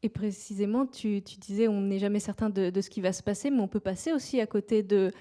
Et précisément, tu disais, on n'est jamais certain de ce qui va se passer, mais on peut passer aussi à côté de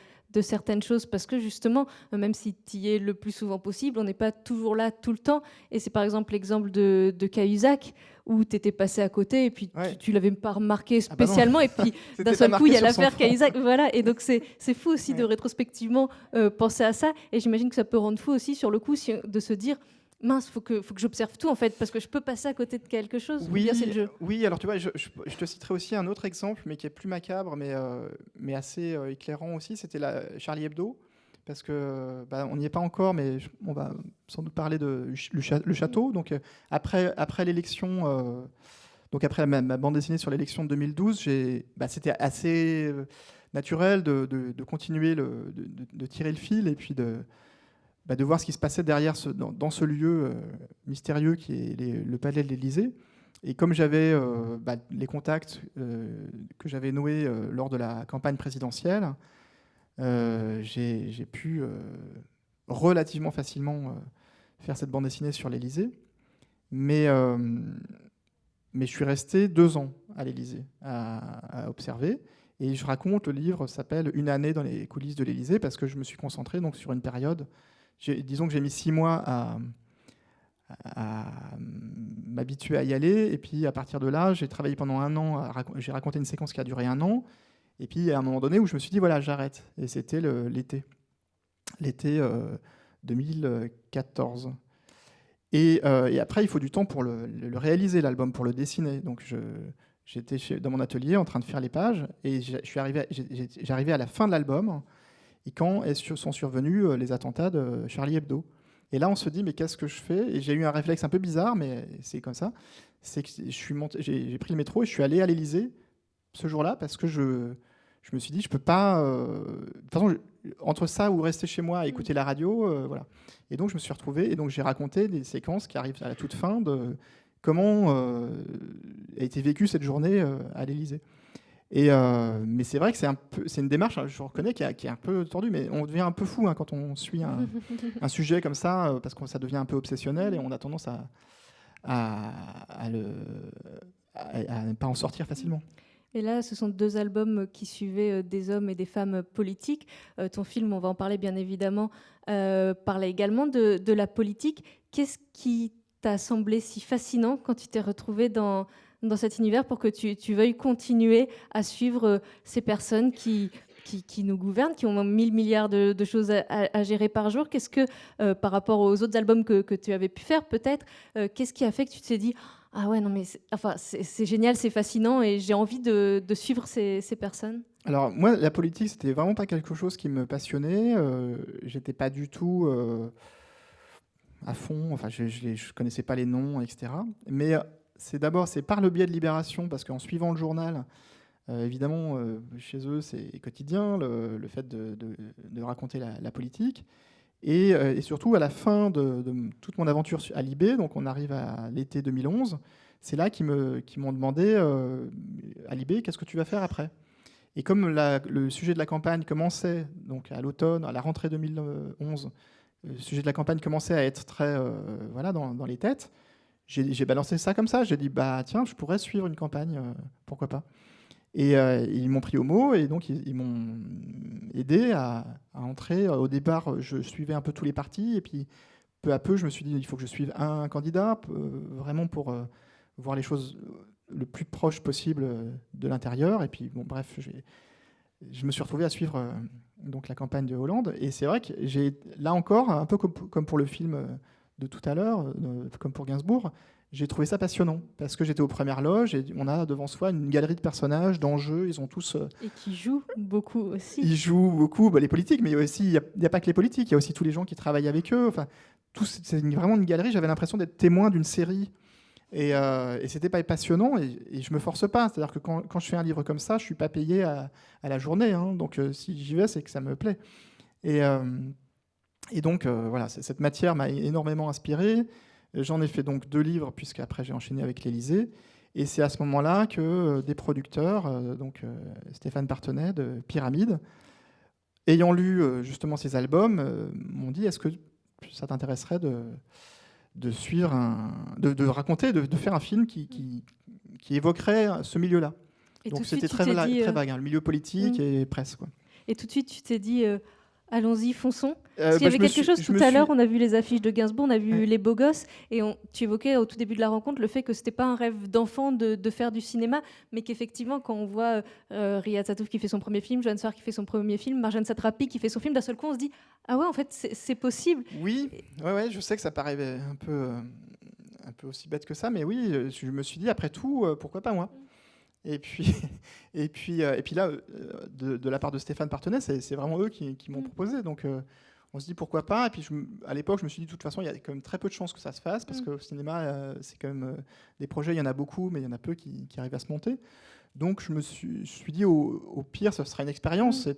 certaines choses, parce que justement, même si tu y es le plus souvent possible, on n'est pas toujours là tout le temps. Et c'est par exemple l'exemple de Cahuzac, où tu étais passé à côté, et puis tu l'avais pas remarqué spécialement, et puis d'un seul coup, il y a l'affaire Cahuzac. Voilà, et donc c'est fou aussi de rétrospectivement penser à ça, et j'imagine que ça peut rendre fou aussi sur le coup de se dire... Mince, faut que j'observe tout en fait, parce que je peux passer à côté de quelque chose. Oui, bien c'est le jeu. Oui, alors tu vois, je te citerai aussi un autre exemple, mais qui est plus macabre, mais assez éclairant aussi. C'était Charlie Hebdo, parce que on n'y est pas encore, mais on va sans doute parler de le château. Donc après l'élection, donc après ma bande dessinée sur l'élection de 2012, c'était assez naturel de continuer de tirer le fil et puis de voir ce qui se passait derrière dans ce lieu mystérieux qui est le palais de l'Élysée. Et comme j'avais les contacts que j'avais noués lors de la campagne présidentielle, j'ai pu relativement facilement faire cette bande dessinée sur l'Élysée. Mais je suis resté 2 ans à l'Élysée à observer. Et je raconte, le livre s'appelle « Une année dans les coulisses de l'Élysée » parce que je me suis concentré donc, sur une période... Disons que j'ai mis 6 mois à m'habituer à y aller. Et puis, à partir de là, j'ai travaillé pendant 1 an. J'ai raconté une séquence qui a duré 1 an. Et puis, à un moment donné où je me suis dit, voilà, j'arrête. Et c'était l'été 2014. Et après, il faut du temps pour le réaliser, l'album, pour le dessiner. Donc, j'étais dans mon atelier en train de faire les pages. Et j'arrivais à la fin de l'album. Et quand sont survenus les attentats de Charlie Hebdo. Et là, on se dit, mais qu'est-ce que je fais? Et j'ai eu un réflexe un peu bizarre, mais c'est comme ça. C'est que j'ai pris le métro et je suis allé à l'Élysée ce jour-là parce que je me suis dit, je peux pas... de toute façon, entre ça ou rester chez moi à écouter la radio, voilà. Et donc, je me suis retrouvé et donc j'ai raconté des séquences qui arrivent à la toute fin de comment a été vécue cette journée à l'Élysée. Mais c'est vrai que c'est une démarche, je reconnais, qui est un peu tordue, mais on devient un peu fou quand on suit un sujet comme ça, parce que ça devient un peu obsessionnel et on a tendance à ne pas en sortir facilement. Et là, ce sont 2 albums qui suivaient des hommes et des femmes politiques. Ton film, on va en parler bien évidemment, parlait également de la politique. Qu'est-ce qui t'a semblé si fascinant quand tu t'es retrouvé dans cet univers pour que tu veuilles continuer à suivre ces personnes qui nous gouvernent, qui ont 1000 milliards de choses à gérer par jour? Qu'est-ce que, par rapport aux autres albums que tu avais pu faire, peut-être, qu'est-ce qui a fait que tu t'es dit « Ah ouais, non mais c'est génial, c'est fascinant et j'ai envie de suivre ces personnes » Alors moi, la politique, c'était vraiment pas quelque chose qui me passionnait. J'étais pas du tout à fond, enfin je connaissais pas les noms, etc. Mais... c'est par le biais de Libération, parce qu'en suivant le journal, évidemment, chez eux, c'est quotidien, le fait de raconter la politique. Et surtout, à la fin de toute mon aventure à Libé, donc on arrive à l'été 2011, c'est là qu'ils m'ont demandé, à Libé, qu'est-ce que tu vas faire après? Et comme le sujet de la campagne commençait, donc à l'automne, à la rentrée 2011, le sujet de la campagne commençait à être très dans les têtes, j'ai balancé ça comme ça. J'ai dit, tiens, je pourrais suivre une campagne, pourquoi pas. Et ils m'ont pris au mot et donc ils m'ont aidé à entrer. Au départ, je suivais un peu tous les partis et puis peu à peu, je me suis dit, il faut que je suive un candidat, vraiment pour voir les choses le plus proche possible de l'intérieur. Et puis, bon, bref, je me suis retrouvé à suivre donc la campagne de Hollande. Et c'est vrai que là encore, un peu comme pour le film de tout à l'heure, comme pour Gainsbourg, j'ai trouvé ça passionnant parce que j'étais aux premières loges et on a devant soi une galerie de personnages, d'enjeux. Ils ont tous... Et qui jouent beaucoup aussi. Ils jouent beaucoup, les politiques, mais il n'y a pas que les politiques, il y a aussi tous les gens qui travaillent avec eux. Enfin, c'est vraiment une galerie. J'avais l'impression d'être témoin d'une série. Et c'était pas passionnant et je me force pas. C'est-à-dire que quand je fais un livre comme ça, je suis pas payé à la journée. Donc si j'y vais, c'est que ça me plaît. Et donc, voilà, cette matière m'a énormément inspiré. J'en ai fait donc 2 livres, puisqu'après j'ai enchaîné avec l'Élysée. Et c'est à ce moment-là que des producteurs, donc Stéphane Partenay de Pyramide, ayant lu justement ces albums, m'ont dit: est-ce que ça t'intéresserait de suivre de raconter, de faire un film qui évoquerait ce milieu-là. Et Donc tout de suite, c'était tu très, t'es dit, très vague, hein, le milieu politique et presse, quoi. Et tout de suite, tu t'es dit, allons-y, fonçons. Parce qu'il y avait je me quelque suis- chose je tout me à l'heure, suis- on a vu les affiches de Gainsbourg, on a vu Ouais. Les Beaux Gosses, et tu évoquais au tout début de la rencontre le fait que c'était pas un rêve d'enfant de faire du cinéma, mais qu'effectivement, quand on voit Riyad Satouf qui fait son premier film, Johannes Sarr qui fait son premier film, Marjane Satrapi qui fait son film, d'un seul coup, on se dit, ah ouais, en fait, c'est possible. Oui, ouais, je sais que ça paraît un peu aussi bête que ça, mais oui, je me suis dit, après tout, pourquoi pas moi. Et puis, et puis là, de la part de Stéphane Partenay, c'est vraiment eux qui m'ont proposé. Donc, on se dit pourquoi pas. Et puis, à l'époque, je me suis dit, de toute façon, il y a quand même très peu de chances que ça se fasse, parce qu'au cinéma, c'est quand même des projets, il y en a beaucoup, mais il y en a peu qui arrivent à se monter. Donc, je me suis dit, au pire, ce sera une expérience. Et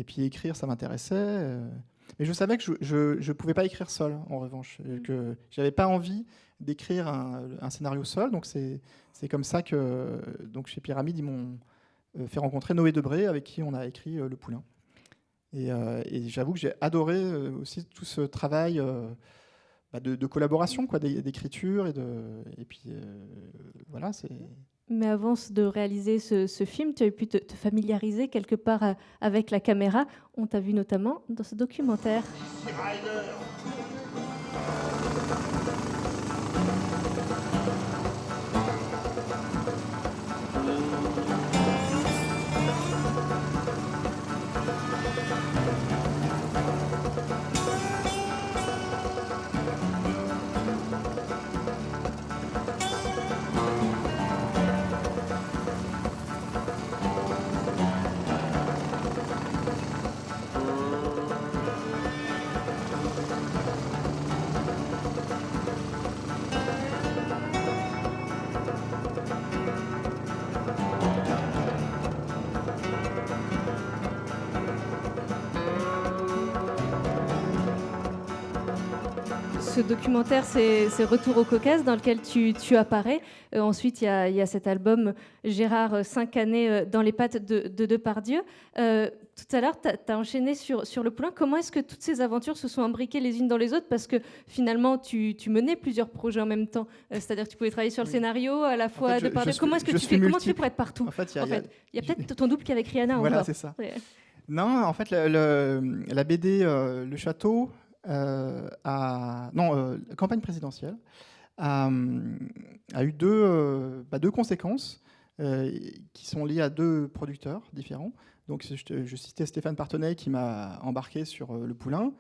puis, écrire, ça m'intéressait. Mais je savais que je ne pouvais pas écrire seul, en revanche. Que je n'avais pas envie d'écrire un scénario seul. Donc, c'est comme ça que, donc, chez Pyramide, ils m'ont fait rencontrer Noé Debré, avec qui on a écrit Le Poulain. Et j'avoue que j'ai adoré aussi tout ce travail de collaboration, quoi, d'écriture. Et puis, voilà, c'est... Mais avant de réaliser ce film, tu as pu te familiariser quelque part avec la caméra. On t'a vu notamment dans ce documentaire. Ce documentaire, c'est Retour au Caucase, dans lequel tu apparais. Ensuite, il y a cet album Gérard, 5 années dans les pattes de Depardieu. Tout à l'heure, tu as enchaîné sur Le Poulain. Comment est-ce que toutes ces aventures se sont imbriquées les unes dans les autres? Parce que finalement, tu menais plusieurs projets en même temps. C'est-à-dire que tu pouvais travailler sur le scénario, à la fois En fait, Depardieu. Comment est-ce que tu fais pour être partout? En fait, Il y a peut-être ton double qui est avec Rihanna. Voilà, encore. c'est ça. Ouais. Non, en fait, la BD Le Château, campagne présidentielle, a eu deux conséquences qui sont liées à deux producteurs différents. Donc, je citais Stéphane Partenay qui m'a embarqué sur Le Poulain,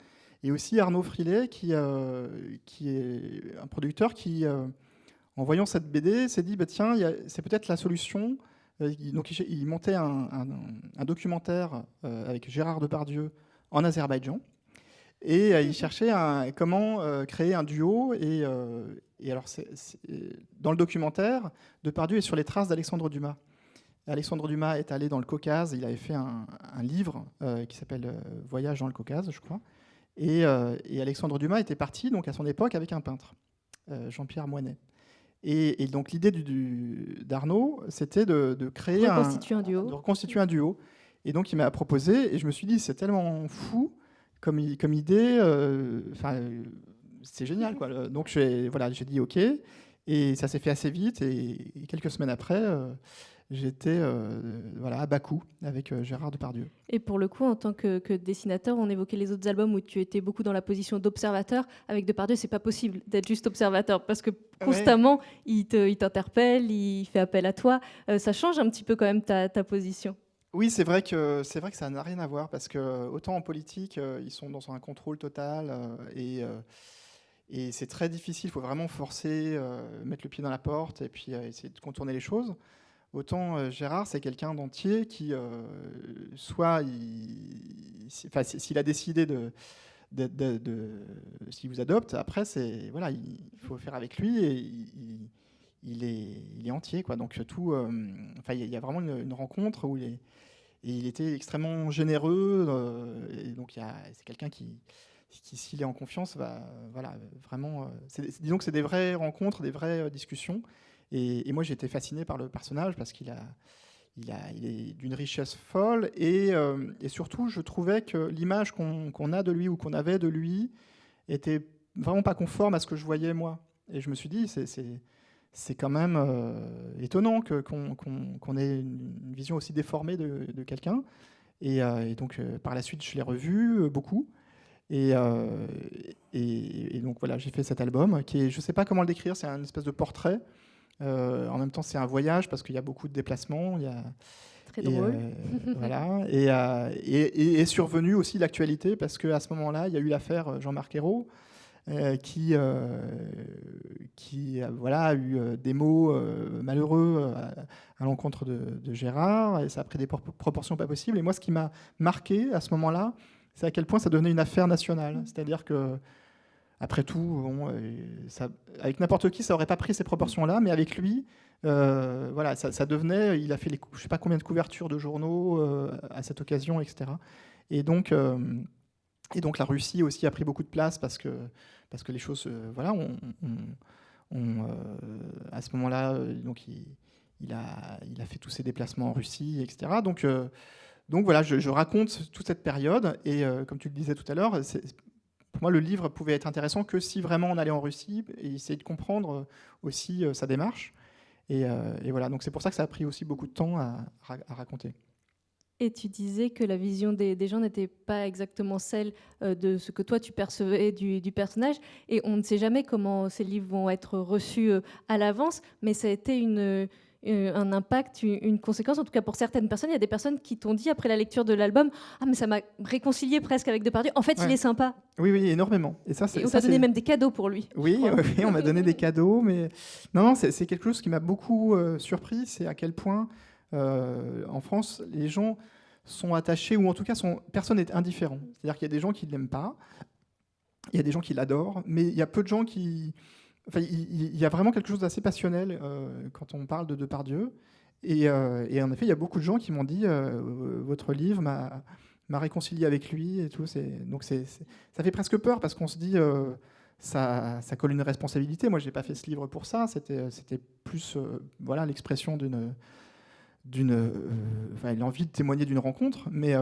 et aussi Arnaud Frillet qui est un producteur qui, en voyant cette BD, s'est dit tiens, c'est peut-être la solution. Donc, il montait un documentaire avec Gérard Depardieu en Azerbaïdjan. Et il cherchait comment créer un duo. Et alors, dans le documentaire, Depardieu est sur les traces d'Alexandre Dumas. Alexandre Dumas est allé dans le Caucase. Il avait fait un livre qui s'appelle Voyage dans le Caucase, je crois. Et Alexandre Dumas était parti, donc, à son époque, avec un peintre, Jean-Pierre Moinet. Et donc l'idée d'Arnaud, c'était de créer de reconstituer un duo. Et donc il m'a proposé, et je me suis dit, c'est tellement fou comme idée, c'est génial, quoi. Donc j'ai dit OK, et ça s'est fait assez vite, et quelques semaines après, j'étais à Bakou avec Gérard Depardieu. Et pour le coup, en tant que dessinateur, on évoquait les autres albums où tu étais beaucoup dans la position d'observateur. Avec Depardieu, c'est pas possible d'être juste observateur, parce que constamment, il t'interpelle, il fait appel à toi. Ça change un petit peu quand même ta position. Oui, c'est vrai que ça n'a rien à voir, parce que autant en politique, ils sont dans un contrôle total, et c'est très difficile. Il faut vraiment forcer, mettre le pied dans la porte, et puis essayer de contourner les choses. Autant Gérard, c'est quelqu'un d'entier qui, soit s'il a décidé s'il vous adopte, après il faut faire avec lui, et il est entier, quoi. Donc tout, il y a vraiment une rencontre où il était extrêmement généreux, et donc c'est quelqu'un qui s'il est en confiance, va vraiment. Disons que c'est des vraies rencontres, des vraies discussions. Et moi, j'ai été fasciné par le personnage parce qu'il est d'une richesse folle. Et surtout, je trouvais que l'image qu'on a de lui ou qu'on avait de lui était vraiment pas conforme à ce que je voyais moi. Et je me suis dit, c'est quand même étonnant qu'on ait une vision aussi déformée de quelqu'un. Et donc, par la suite, je l'ai revu beaucoup. Et donc, voilà, j'ai fait cet album qui est, je ne sais pas comment le décrire, c'est un espèce de portrait. En même temps, c'est un voyage parce qu'il y a beaucoup de déplacements. Très drôle. Voilà. Et est survenue aussi l'actualité parce qu'à ce moment-là, il y a eu l'affaire Jean-Marc Ayrault. Qui voilà, a eu des mots malheureux à l'encontre de Gérard, et ça a pris des proportions pas possibles. Et moi, ce qui m'a marqué à ce moment-là, c'est à quel point ça devenait une affaire nationale. C'est-à-dire que, après tout, bon, avec n'importe qui, ça n'aurait pas pris ces proportions-là, mais avec lui, voilà, ça devenait. Il a fait je ne sais pas combien de couvertures de journaux à cette occasion, etc. Et donc la Russie aussi a pris beaucoup de place parce que les choses, voilà, à ce moment-là, donc il a fait tous ses déplacements en Russie, etc. Donc voilà, je raconte toute cette période et comme tu le disais tout à l'heure, pour moi le livre pouvait être intéressant que si vraiment on allait en Russie et essayer de comprendre aussi sa démarche. Et voilà, donc c'est pour ça que ça a pris aussi beaucoup de temps à raconter. Et tu disais que la vision des gens n'était pas exactement celle de ce que toi tu percevais du personnage. Et on ne sait jamais comment ces livres vont être reçus à l'avance, mais ça a été un impact, une conséquence. En tout cas, pour certaines personnes, il y a des personnes qui t'ont dit après la lecture de l'album « Ah, mais ça m'a réconcilié presque avec Depardieu. En fait, il est sympa. » Oui, énormément. Et on t'a donné même des cadeaux pour lui. Oui, on m'a donné des cadeaux. Mais non, c'est quelque chose qui m'a beaucoup surpris. C'est à quel point, en France, les gens sont attachés, ou en tout cas, personne n'est indifférent. C'est-à-dire qu'il y a des gens qui ne l'aiment pas, il y a des gens qui l'adorent, mais il y a peu de gens qui... Enfin, il y a vraiment quelque chose d'assez passionnel quand on parle de Depardieu. Et en effet, il y a beaucoup de gens qui m'ont dit votre livre m'a réconcilié avec lui et tout. Donc ça fait presque peur parce qu'on se dit ça colle une responsabilité. Moi, j'ai pas fait ce livre pour ça. C'était plus voilà, l'expression l'envie de témoigner d'une rencontre, mais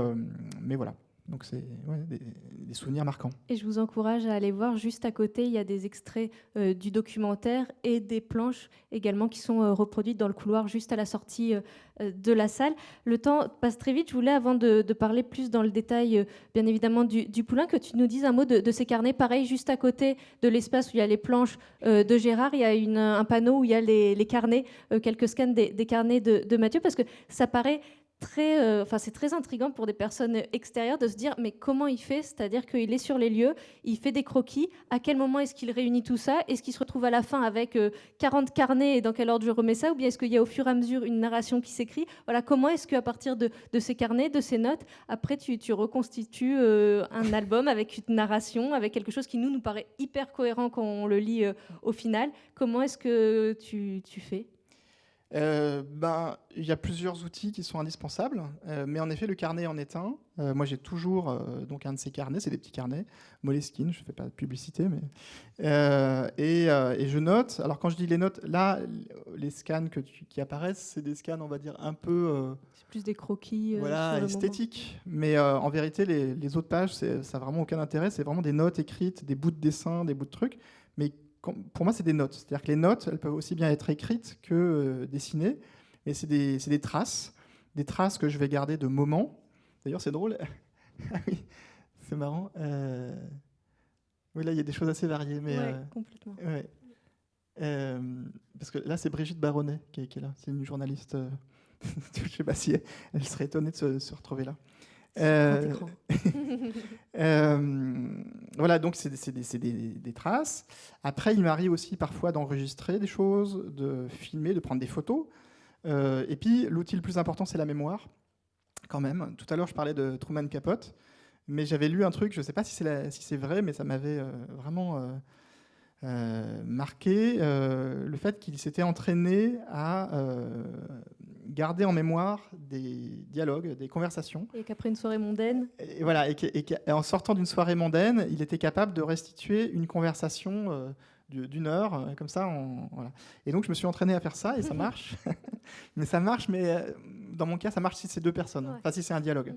voilà. Donc c'est des souvenirs marquants. Et je vous encourage à aller voir juste à côté, il y a des extraits du documentaire et des planches également qui sont reproduites dans le couloir juste à la sortie de la salle. Le temps passe très vite. Je voulais, avant de parler plus dans le détail, bien évidemment, du Poulain, que tu nous dises un mot de ces carnets. Pareil, juste à côté de l'espace où il y a les planches de Gérard, il y a un panneau où il y a les carnets, quelques scans des carnets de Mathieu, parce que ça paraît c'est très intriguant pour des personnes extérieures de se dire mais comment il fait, c'est-à-dire qu'il est sur les lieux, il fait des croquis, à quel moment est-ce qu'il réunit tout ça, est-ce qu'il se retrouve à la fin avec 40 carnets et dans quel ordre je remets ça, ou bien est-ce qu'il y a au fur et à mesure une narration qui s'écrit, voilà, comment est-ce qu'à partir de ces carnets, de ces notes, après tu reconstitues un album avec une narration, avec quelque chose qui nous paraît hyper cohérent quand on le lit au final. Comment est-ce que tu fais ? Il y a plusieurs outils qui sont indispensables, mais en effet le carnet en est un. Moi j'ai toujours donc un de ces carnets, c'est des petits carnets Moleskine, je ne fais pas de publicité, mais et je note. Alors quand je dis les notes, là les scans qui apparaissent, c'est des scans, on va dire un peu c'est plus des croquis voilà, esthétiques, mais en vérité les autres pages ça n'a vraiment aucun intérêt, c'est vraiment des notes écrites, des bouts de dessin, des bouts de trucs, mais pour moi, c'est des notes. C'est-à-dire que les notes, elles peuvent aussi bien être écrites que dessinées. Mais c'est des traces que je vais garder de moments. D'ailleurs, c'est drôle. Ah oui, c'est marrant. Oui, là, il y a des choses assez variées. Mais, complètement. Ouais. Parce que là, c'est Brigitte Baronnet qui est là. C'est une journaliste. Je ne sais pas si elle serait étonnée de se retrouver là. Voilà, donc c'est des traces. Après, il m'arrive aussi parfois d'enregistrer des choses, de filmer, de prendre des photos. Et puis, l'outil le plus important, c'est la mémoire, quand même. Tout à l'heure, je parlais de Truman Capote, mais j'avais lu un truc, je ne sais pas si c'est vrai, mais ça m'avait vraiment marqué, le fait qu'il s'était entraîné à garder en mémoire des dialogues, des conversations. Et qu'après une soirée mondaine. Et voilà, et qu'en sortant d'une soirée mondaine, il était capable de restituer une conversation d'une heure, comme ça. Voilà. Et donc, je me suis entraîné à faire ça, et ça marche. Mais ça marche, dans mon cas, ça marche si c'est 2 personnes. Ouais. Enfin, si c'est un dialogue.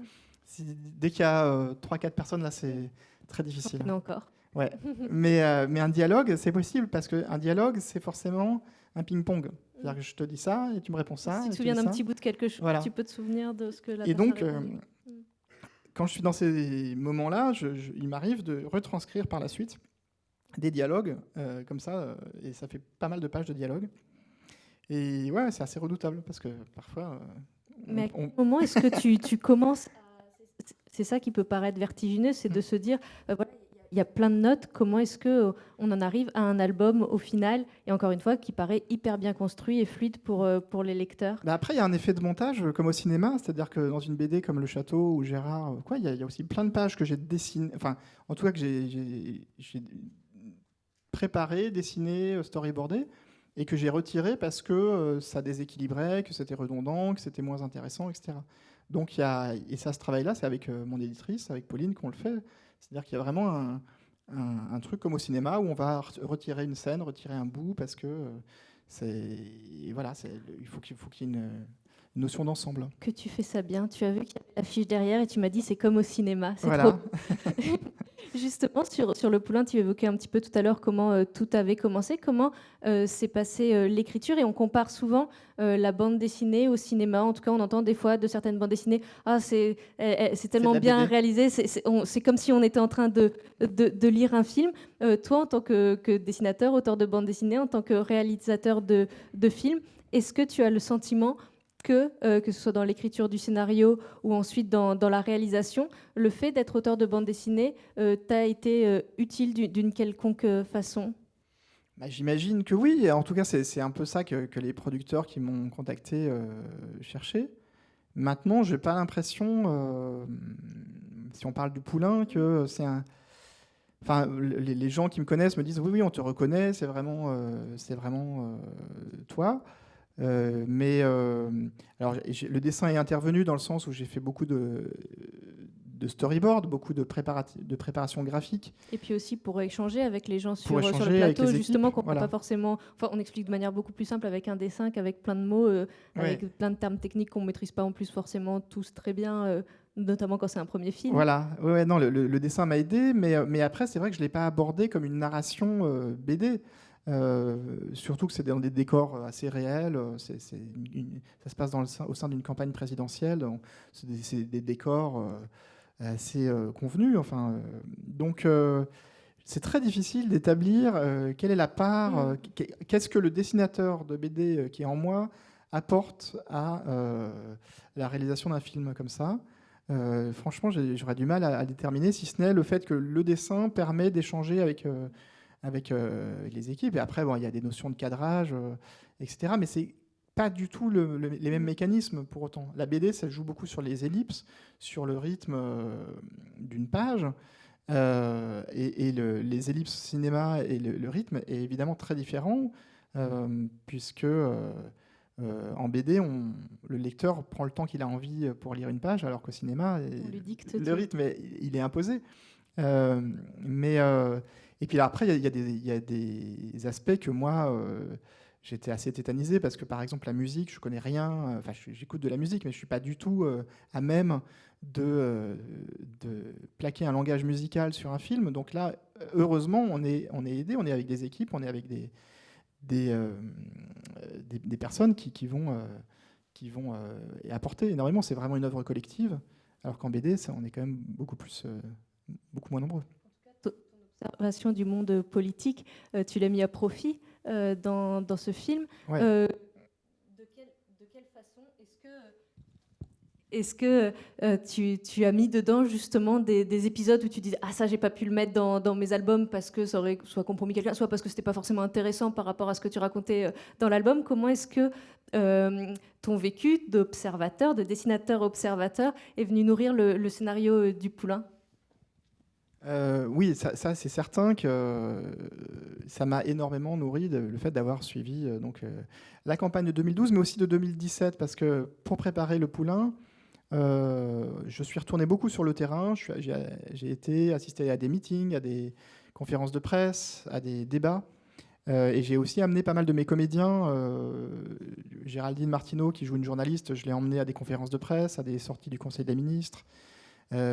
Dès qu'il y a 3-4 personnes, là, c'est très difficile. Non, encore. Ouais. Mais un dialogue, c'est possible, parce qu'un dialogue, c'est forcément un ping-pong. C'est-à-dire que je te dis ça, et tu me réponds ça. Si tu te et souviens dis d'un ça. petit bout de quelque chose, Voilà. tu peux te souvenir de ce que la Et personne donc, a répondu. quand je suis dans ces moments-là, il m'arrive de retranscrire par la suite des dialogues comme ça, et ça fait pas mal de pages de dialogue. Et ouais, c'est assez redoutable, parce que parfois... Mais à quel moment est-ce que tu commences C'est ça qui peut paraître vertigineux, c'est de se dire, voilà, il y a plein de notes, comment est-ce qu'on en arrive à un album au final, et encore une fois, qui paraît hyper bien construit et fluide pour les lecteurs. Bah après, il y a un effet de montage, comme au cinéma, c'est-à-dire que dans une BD comme Le Château ou Gérard, il y a aussi plein de pages que j'ai dessinées, enfin, en tout cas que j'ai préparé, dessiné, storyboardé, et que j'ai retiré parce que ça déséquilibrait, que c'était redondant, que c'était moins intéressant, etc. Donc, et ça, ce travail-là, c'est avec mon éditrice, avec Pauline, qu'on le fait. C'est-à-dire qu'il y a vraiment un truc comme au cinéma où on va retirer une scène, retirer un bout, parce que il faut qu'il y ait une notion d'ensemble. Que tu fais ça bien. Tu as vu qu'il y avait l'affiche derrière et tu m'as dit c'est comme au cinéma. C'est Voilà. trop. Justement, sur Le Poulain, tu évoquais un petit peu tout à l'heure comment tout avait commencé. Comment s'est passée l'écriture? Et on compare souvent la bande dessinée au cinéma. En tout cas, on entend des fois de certaines bandes dessinées « Ah, c'est tellement bien réalisé, c'est comme si on était en train de lire un film ». Toi, en tant que dessinateur, auteur de bande dessinée, en tant que réalisateur de films, est-ce que tu as le sentiment que ce soit dans l'écriture du scénario ou ensuite dans la réalisation, le fait d'être auteur de bande dessinée t'a été utile d'une quelconque façon? Bah, j'imagine que oui. En tout cas, c'est un peu ça que les producteurs qui m'ont contacté cherchaient. Maintenant, j'ai pas l'impression, si on parle du Poulain, que c'est un... Enfin, les gens qui me connaissent me disent « Oui, on te reconnaît, c'est vraiment toi ». Alors, le dessin est intervenu dans le sens où j'ai fait beaucoup de storyboard, beaucoup de préparation graphique. Et puis aussi pour échanger avec les gens sur le avec plateau, les justement, équipes, qu'on voilà. pas forcément... Enfin, on explique de manière beaucoup plus simple avec un dessin qu'avec plein de mots, avec plein de termes techniques qu'on ne maîtrise pas en plus forcément tous très bien, notamment quand c'est un premier film. Voilà, non, le dessin m'a aidé, mais après, c'est vrai que je ne l'ai pas abordé comme une narration BD. Surtout que c'est dans des décors assez réels, ça se passe au sein d'une campagne présidentielle, c'est des décors assez convenus. Donc c'est très difficile d'établir quelle est la part, qu'est-ce que le dessinateur de BD qui est en moi apporte à la réalisation d'un film comme ça. Franchement, j'aurais du mal à déterminer, si ce n'est le fait que le dessin permet d'échanger avec les équipes. Et après, il y a des notions de cadrage, etc. Mais c'est pas du tout les mêmes mécanismes pour autant. La BD, ça joue beaucoup sur les ellipses, sur le rythme d'une page. Et les ellipses cinéma et le rythme est évidemment très différent, puisque en BD, le lecteur prend le temps qu'il a envie pour lire une page, alors qu'au cinéma, On lui dicte le tout. rythme, il est imposé. Et puis là, après, il y a des aspects que moi, j'étais assez tétanisé, parce que par exemple, la musique, je connais rien. Enfin, j'écoute de la musique, mais je suis pas du tout à même de plaquer un langage musical sur un film. Donc là, heureusement, on est aidé, on est avec des équipes, on est avec des personnes qui vont apporter énormément. C'est vraiment une œuvre collective, alors qu'en BD, on est quand même beaucoup moins nombreux. Ton observation du monde politique, tu l'as mis à profit dans ce film. Ouais. De quelle façon est-ce que tu as mis dedans justement des épisodes où tu dis « Ah, ça, j'ai pas pu le mettre dans mes albums parce que ça aurait soit compromis quelqu'un, soit parce que c'était pas forcément intéressant par rapport à ce que tu racontais dans l'album ». Comment est-ce que ton vécu d'observateur, de dessinateur-observateur est venu nourrir le scénario du Poulain ? Oui, ça c'est certain que ça m'a énormément nourri, le fait d'avoir suivi la campagne de 2012, mais aussi de 2017, parce que pour préparer le Poulain, je suis retourné beaucoup sur le terrain. J'ai été assister à des meetings, à des conférences de presse, à des débats Et j'ai aussi amené pas mal de mes comédiens. Géraldine Martineau, qui joue une journaliste, je l'ai emmenée à des conférences de presse, à des sorties du Conseil des ministres.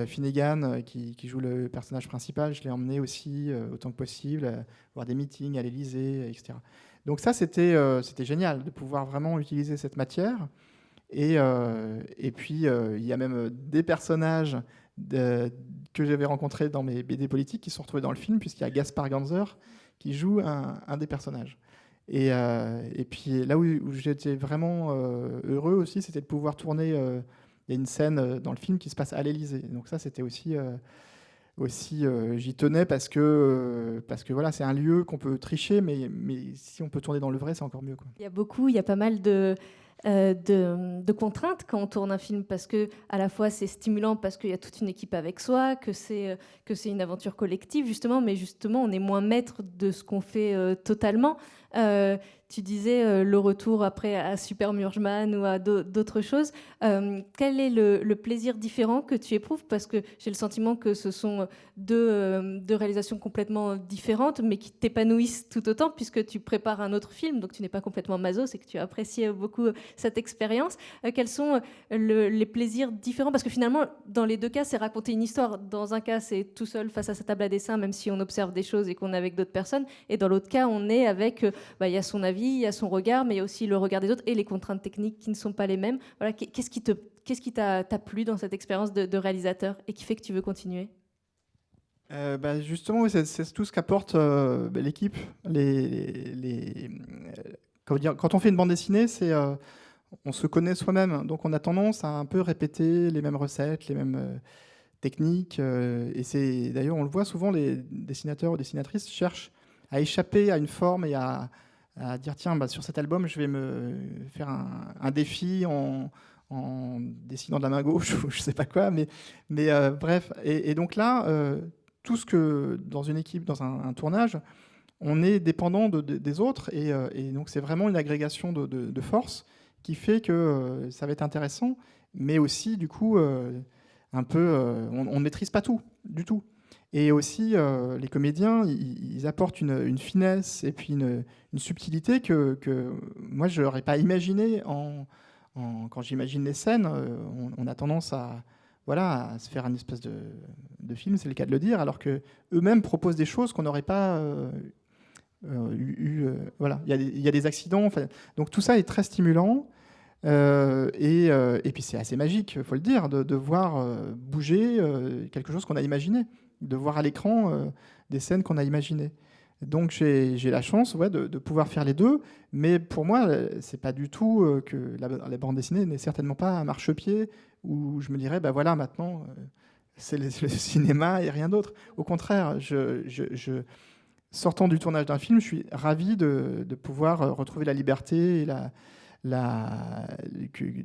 Finnegan, qui joue le personnage principal, je l'ai emmené aussi, autant que possible, à voir des meetings à l'Élysée, etc. Donc ça, c'était génial de pouvoir vraiment utiliser cette matière. Et puis, il y a même des personnages que j'avais rencontrés dans mes BD politiques qui sont retrouvés dans le film, puisqu'il y a Gaspard Ganzer qui joue un des personnages. Et puis là où j'étais vraiment heureux aussi, c'était de pouvoir tourner. Il y a une scène dans le film qui se passe à l'Élysée. Donc ça, c'était aussi j'y tenais parce que voilà, c'est un lieu qu'on peut tricher, mais si on peut tourner dans le vrai, c'est encore mieux, quoi. Il y a pas mal de contraintes quand on tourne un film, parce que à la fois c'est stimulant parce qu'il y a toute une équipe avec soi, que c'est une aventure collective justement, mais justement on est moins maître de ce qu'on fait totalement. Tu disais le retour après à Super Murgeman ou à d'autres choses. Quel est le plaisir différent que tu éprouves? Parce que j'ai le sentiment que ce sont deux réalisations complètement différentes, mais qui t'épanouissent tout autant, puisque tu prépares un autre film, donc tu n'es pas complètement maso, c'est que tu apprécies beaucoup cette expérience. Quels sont les plaisirs différents? Parce que finalement, dans les deux cas, c'est raconter une histoire. Dans un cas, c'est tout seul face à sa table à dessin, même si on observe des choses et qu'on est avec d'autres personnes. Et dans l'autre cas, on est avec... il y a son avis, il y a son regard, mais il y a aussi le regard des autres et les contraintes techniques qui ne sont pas les mêmes. Voilà, qu'est-ce qui t'a plu dans cette expérience de réalisateur et qui fait que tu veux continuer? Justement, oui, c'est tout ce qu'apporte l'équipe. Comment dire, quand on fait une bande dessinée, on se connaît soi-même, donc on a tendance à un peu répéter les mêmes recettes, les mêmes techniques. Et c'est d'ailleurs, on le voit souvent, les dessinateurs ou dessinatrices cherchent à échapper à une forme et à dire tiens, sur cet album, je vais me faire un défi en dessinant de la main gauche ou je sais pas quoi, mais bref. Et donc là, tout ce que dans une équipe, dans un tournage, on est dépendant des autres, et donc c'est vraiment une agrégation de forces qui fait que ça va être intéressant, mais aussi du coup un peu, on ne maîtrise pas tout du tout. Et aussi les comédiens, ils apportent une finesse et puis une subtilité que moi je n'aurais pas imaginé quand j'imagine les scènes. On a tendance à se faire une espèce de film, c'est le cas de le dire, alors que eux-mêmes proposent des choses qu'on n'aurait pas voilà, il y a des accidents. Enfin, donc tout ça est très stimulant. Et puis c'est assez magique, il faut le dire, de voir bouger quelque chose qu'on a imaginé, de voir à l'écran des scènes qu'on a imaginées. Donc j'ai la chance, de pouvoir faire les deux, mais pour moi, c'est pas du tout que la bande dessinée n'est certainement pas un marchepied où je me dirais, voilà, maintenant, c'est le cinéma et rien d'autre. Au contraire, sortant du tournage d'un film, je suis ravi de pouvoir retrouver la liberté et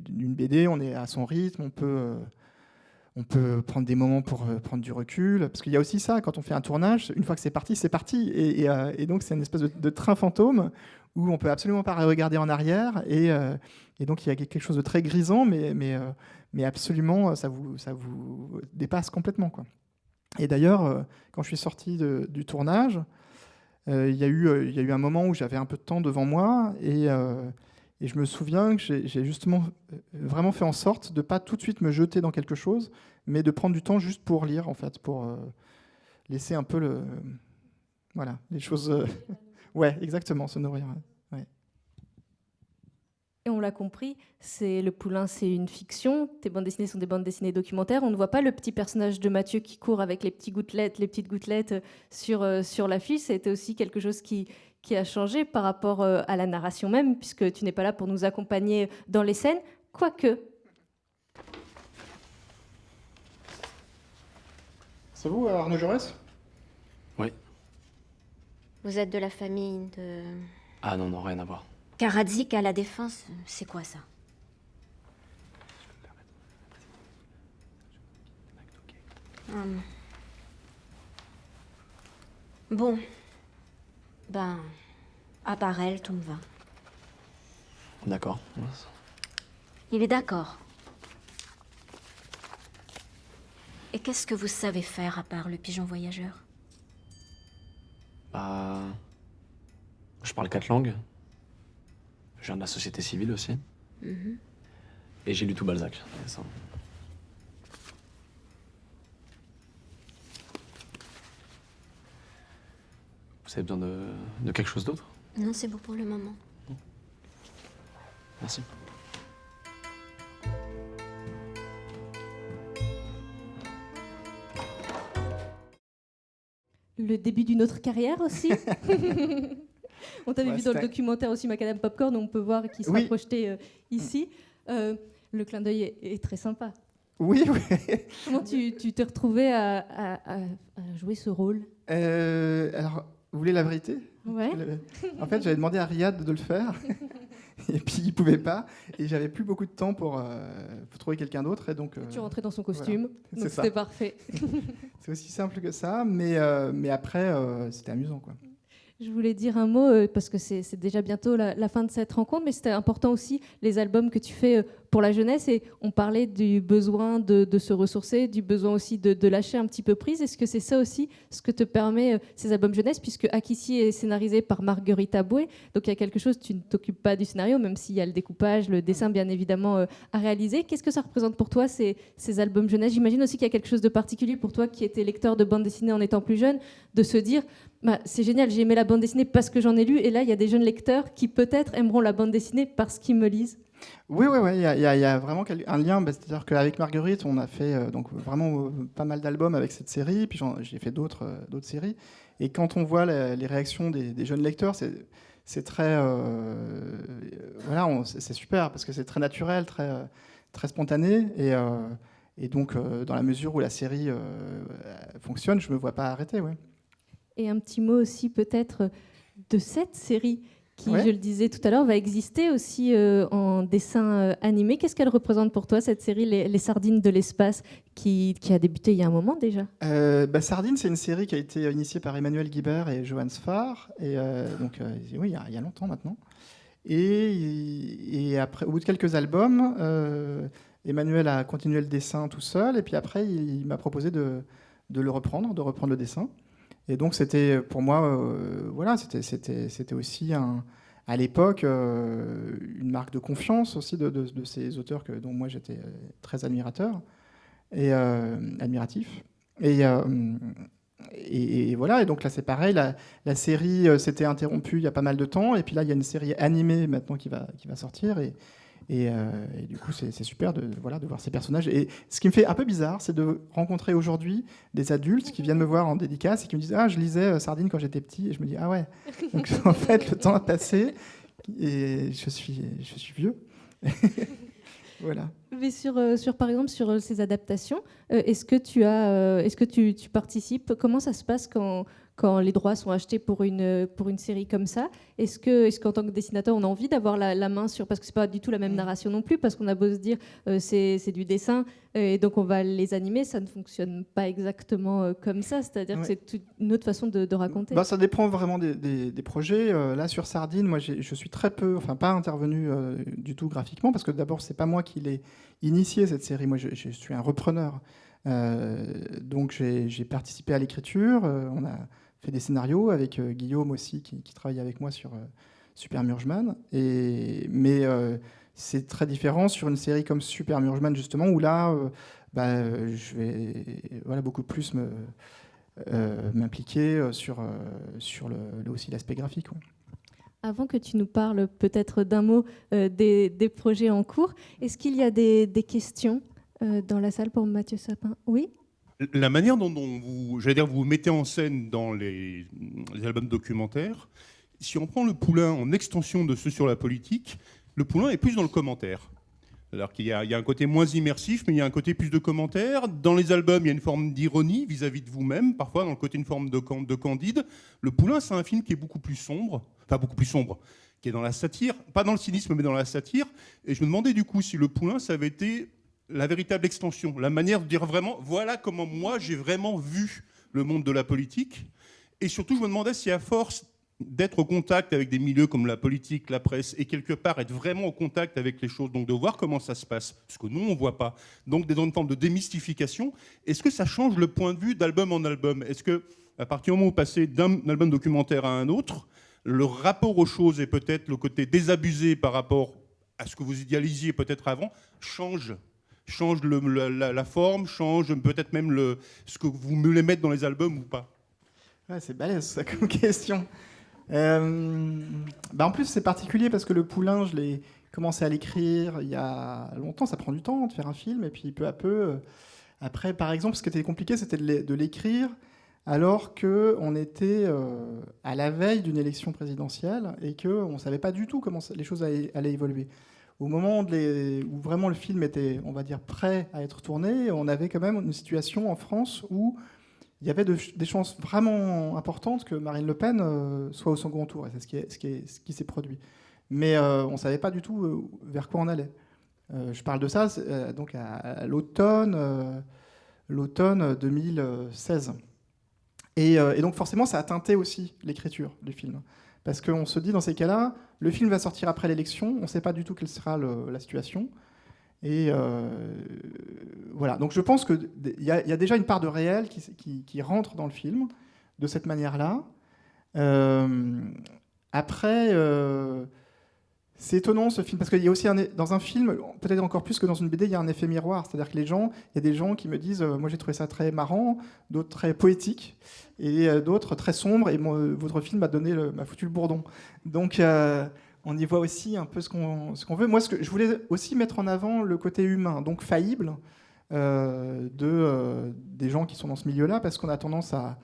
d'une BD. On est à son rythme, on peut prendre des moments pour prendre du recul, parce qu'il y a aussi ça, quand on fait un tournage, une fois que c'est parti, c'est parti. Et donc c'est une espèce de train fantôme où on peut absolument pas regarder en arrière, et donc il y a quelque chose de très grisant, mais absolument, ça vous dépasse complètement, quoi. Et d'ailleurs, quand je suis sorti du tournage, il y a eu un moment où j'avais un peu de temps devant moi, et je me souviens que j'ai justement vraiment fait en sorte de ne pas tout de suite me jeter dans quelque chose, mais de prendre du temps juste pour lire, en fait, pour laisser un peu voilà, les choses... ouais, exactement, se nourrir. Ouais. Et on l'a compris, Le Poulain, c'est une fiction. Tes bandes dessinées sont des bandes dessinées documentaires. On ne voit pas le petit personnage de Mathieu qui court avec les petites gouttelettes sur l'affiche. C'était aussi quelque chose qui a changé par rapport à la narration même, puisque tu n'es pas là pour nous accompagner dans les scènes, quoique. C'est vous, Arnaud Jaurès ? Oui. Vous êtes de la famille de... Ah non, rien à voir. Karadzik à la Défense, c'est quoi ça? Bon. Ben, à part elle, tout me va. D'accord. Il est d'accord. Et qu'est-ce que vous savez faire à part le pigeon voyageur? Je parle 4 langues. Je viens de la société civile aussi. Et j'ai lu tout Balzac. C'est ça. Vous avez besoin de quelque chose d'autre? Non, c'est bon pour le moment. Merci. Le début d'une autre carrière aussi. On t'avait Ouais, vu dans le c'était- documentaire aussi Macadam Popcorn, on peut voir qu'il sera Oui. projeté ici. Le clin d'œil est très sympa. Oui, oui. Comment tu t'es retrouvé à jouer ce rôle? Alors, vous voulez la vérité? Ouais. En fait, j'avais demandé à Riyad de le faire, et puis il pouvait pas, et j'avais plus beaucoup de temps pour trouver quelqu'un d'autre, et donc Tu rentrais dans son costume, c'est donc ça. c'était parfait. c'est aussi simple que ça, mais après, c'était amusant, quoi. Je voulais dire un mot, parce que c'est déjà bientôt la fin de cette rencontre, mais c'était important aussi, les albums que tu fais pour la jeunesse, et on parlait du besoin de se ressourcer, du besoin aussi de lâcher un petit peu prise. Est-ce que c'est ça aussi ce que te permet ces albums jeunesse, puisque Akissi est scénarisé par Marguerite Aboué, donc il y a quelque chose, tu ne t'occupes pas du scénario, même s'il y a le découpage, le dessin bien évidemment à réaliser. Qu'est-ce que ça représente pour toi, ces albums jeunesse? J'imagine aussi qu'il y a quelque chose de particulier pour toi qui étais lecteur de bande dessinée en étant plus jeune, de se dire bah, c'est génial, j'ai aimé la bande dessinée parce que j'en ai lu, et là il y a des jeunes lecteurs qui peut-être aimeront la bande dessinée parce qu'ils me lisent. Oui, il y a vraiment un lien. C'est-à-dire qu'avec Marguerite, on a fait donc vraiment pas mal d'albums avec cette série, puis j'ai fait d'autres séries. Et quand on voit les réactions des jeunes lecteurs, c'est très c'est super parce que c'est très naturel, très spontané, et donc dans la mesure où la série fonctionne, je me vois pas arrêter. Ouais. Et un petit mot aussi peut-être de cette série qui, Ouais. je le disais tout à l'heure, va exister aussi en dessin animé. Qu'est-ce qu'elle représente pour toi, cette série, les Sardines de l'espace, qui a débuté il y a un moment déjà? Sardine, c'est une série qui a été initiée par Emmanuel Guibert et Johan Sfar, et donc oui, il y a longtemps maintenant. Et après, au bout de quelques albums, Emmanuel a continué le dessin tout seul, et puis après, il m'a proposé de reprendre le dessin. Et donc, c'était pour moi, c'était aussi à l'époque une marque de confiance aussi de ces auteurs dont moi j'étais très admirateur et admiratif. Et voilà, et donc là c'est pareil, la série s'était interrompue il y a pas mal de temps, et puis là il y a une série animée maintenant qui va sortir, et du coup c'est super de voir ces personnages. Et ce qui me fait un peu bizarre, c'est de rencontrer aujourd'hui des adultes qui viennent me voir en dédicace et qui me disent « Ah, je lisais Sardine quand j'étais petit », et je me dis « Ah ouais ». Donc en fait le temps a passé, et je suis vieux. Voilà. Mais par exemple, sur ces adaptations, est-ce que tu participes? Comment ça se passe quand les droits sont achetés pour une série comme ça? Est-ce qu'en tant que dessinateur, on a envie d'avoir la main sur... Parce que c'est pas du tout la même narration non plus, parce qu'on a beau se dire c'est du dessin, et donc on va les animer, ça ne fonctionne pas exactement comme ça. C'est-à-dire que c'est une autre façon de raconter. Ça dépend vraiment des projets. Là, sur Sardine, moi, je suis très peu, enfin pas intervenu du tout graphiquement, parce que d'abord, c'est pas moi qui l'ai initié cette série. Moi, je suis un repreneur. Donc, j'ai participé à l'écriture. On a fait des scénarios avec Guillaume aussi, qui travaille avec moi sur Super Murgeman. Mais c'est très différent sur une série comme Super Murgeman, justement, où là, je vais beaucoup plus m'impliquer sur aussi l'aspect graphique. Ouais. Avant que tu nous parles peut-être d'un mot des projets en cours, est-ce qu'il y a des questions dans la salle pour Mathieu Sapin? Oui. La manière dont vous vous mettez en scène dans les albums documentaires, si on prend Le Poulain en extension de ceux sur la politique, Le Poulain est plus dans le commentaire. Alors qu'il y a un côté moins immersif, mais il y a un côté plus de commentaires. Dans les albums, il y a une forme d'ironie vis-à-vis de vous-même, parfois dans le côté une forme de candide. Le Poulain, c'est un film qui est beaucoup plus sombre, qui est dans la satire, pas dans le cynisme, mais dans la satire. Et je me demandais du coup si Le Poulain, ça avait été la véritable extension, la manière de dire vraiment, voilà comment moi j'ai vraiment vu le monde de la politique. Et surtout, je me demandais si à force d'être au contact avec des milieux comme la politique, la presse, et quelque part être vraiment au contact avec les choses, donc de voir comment ça se passe, parce que nous, on ne voit pas, donc dans une forme de démystification, est-ce que ça change le point de vue d'album en album? Est-ce que, à partir du moment où vous passez d'un album documentaire à un autre, le rapport aux choses et peut-être le côté désabusé par rapport à ce que vous idéalisiez peut-être avant change la forme, change peut-être même ce que vous voulez mettre dans les albums ou pas. Ouais, c'est balèze ça comme question. En plus c'est particulier parce que le Poulain, je l'ai commencé à l'écrire il y a longtemps, ça prend du temps de faire un film, et puis peu à peu, après par exemple ce qui était compliqué c'était de l'écrire alors qu'on était à la veille d'une élection présidentielle et qu'on ne savait pas du tout comment les choses allaient évoluer. Au moment où vraiment le film était, on va dire, prêt à être tourné, on avait quand même une situation en France où il y avait des chances vraiment importantes que Marine Le Pen soit au second tour, et c'est ce qui s'est produit. Mais on ne savait pas du tout vers quoi on allait. Je parle de ça donc à l'automne 2016. Et donc forcément, ça a teinté aussi l'écriture du film. Parce qu'on se dit, dans ces cas-là, le film va sortir après l'élection, on ne sait pas du tout quelle sera la situation. Et voilà. Donc je pense qu'il y a déjà une part de réel qui rentre dans le film de cette manière-là. Après, c'est étonnant ce film, parce qu'il y a aussi dans un film, peut-être encore plus que dans une BD, il y a un effet miroir. C'est-à-dire que il y a des gens qui me disent moi j'ai trouvé ça très marrant, d'autres très poétique, et d'autres très sombre, et votre film m'a foutu le bourdon. Donc on y voit aussi un peu ce qu'on veut. Moi, je voulais aussi mettre en avant le côté humain, donc faillible, des gens qui sont dans ce milieu-là, parce qu'on a tendance à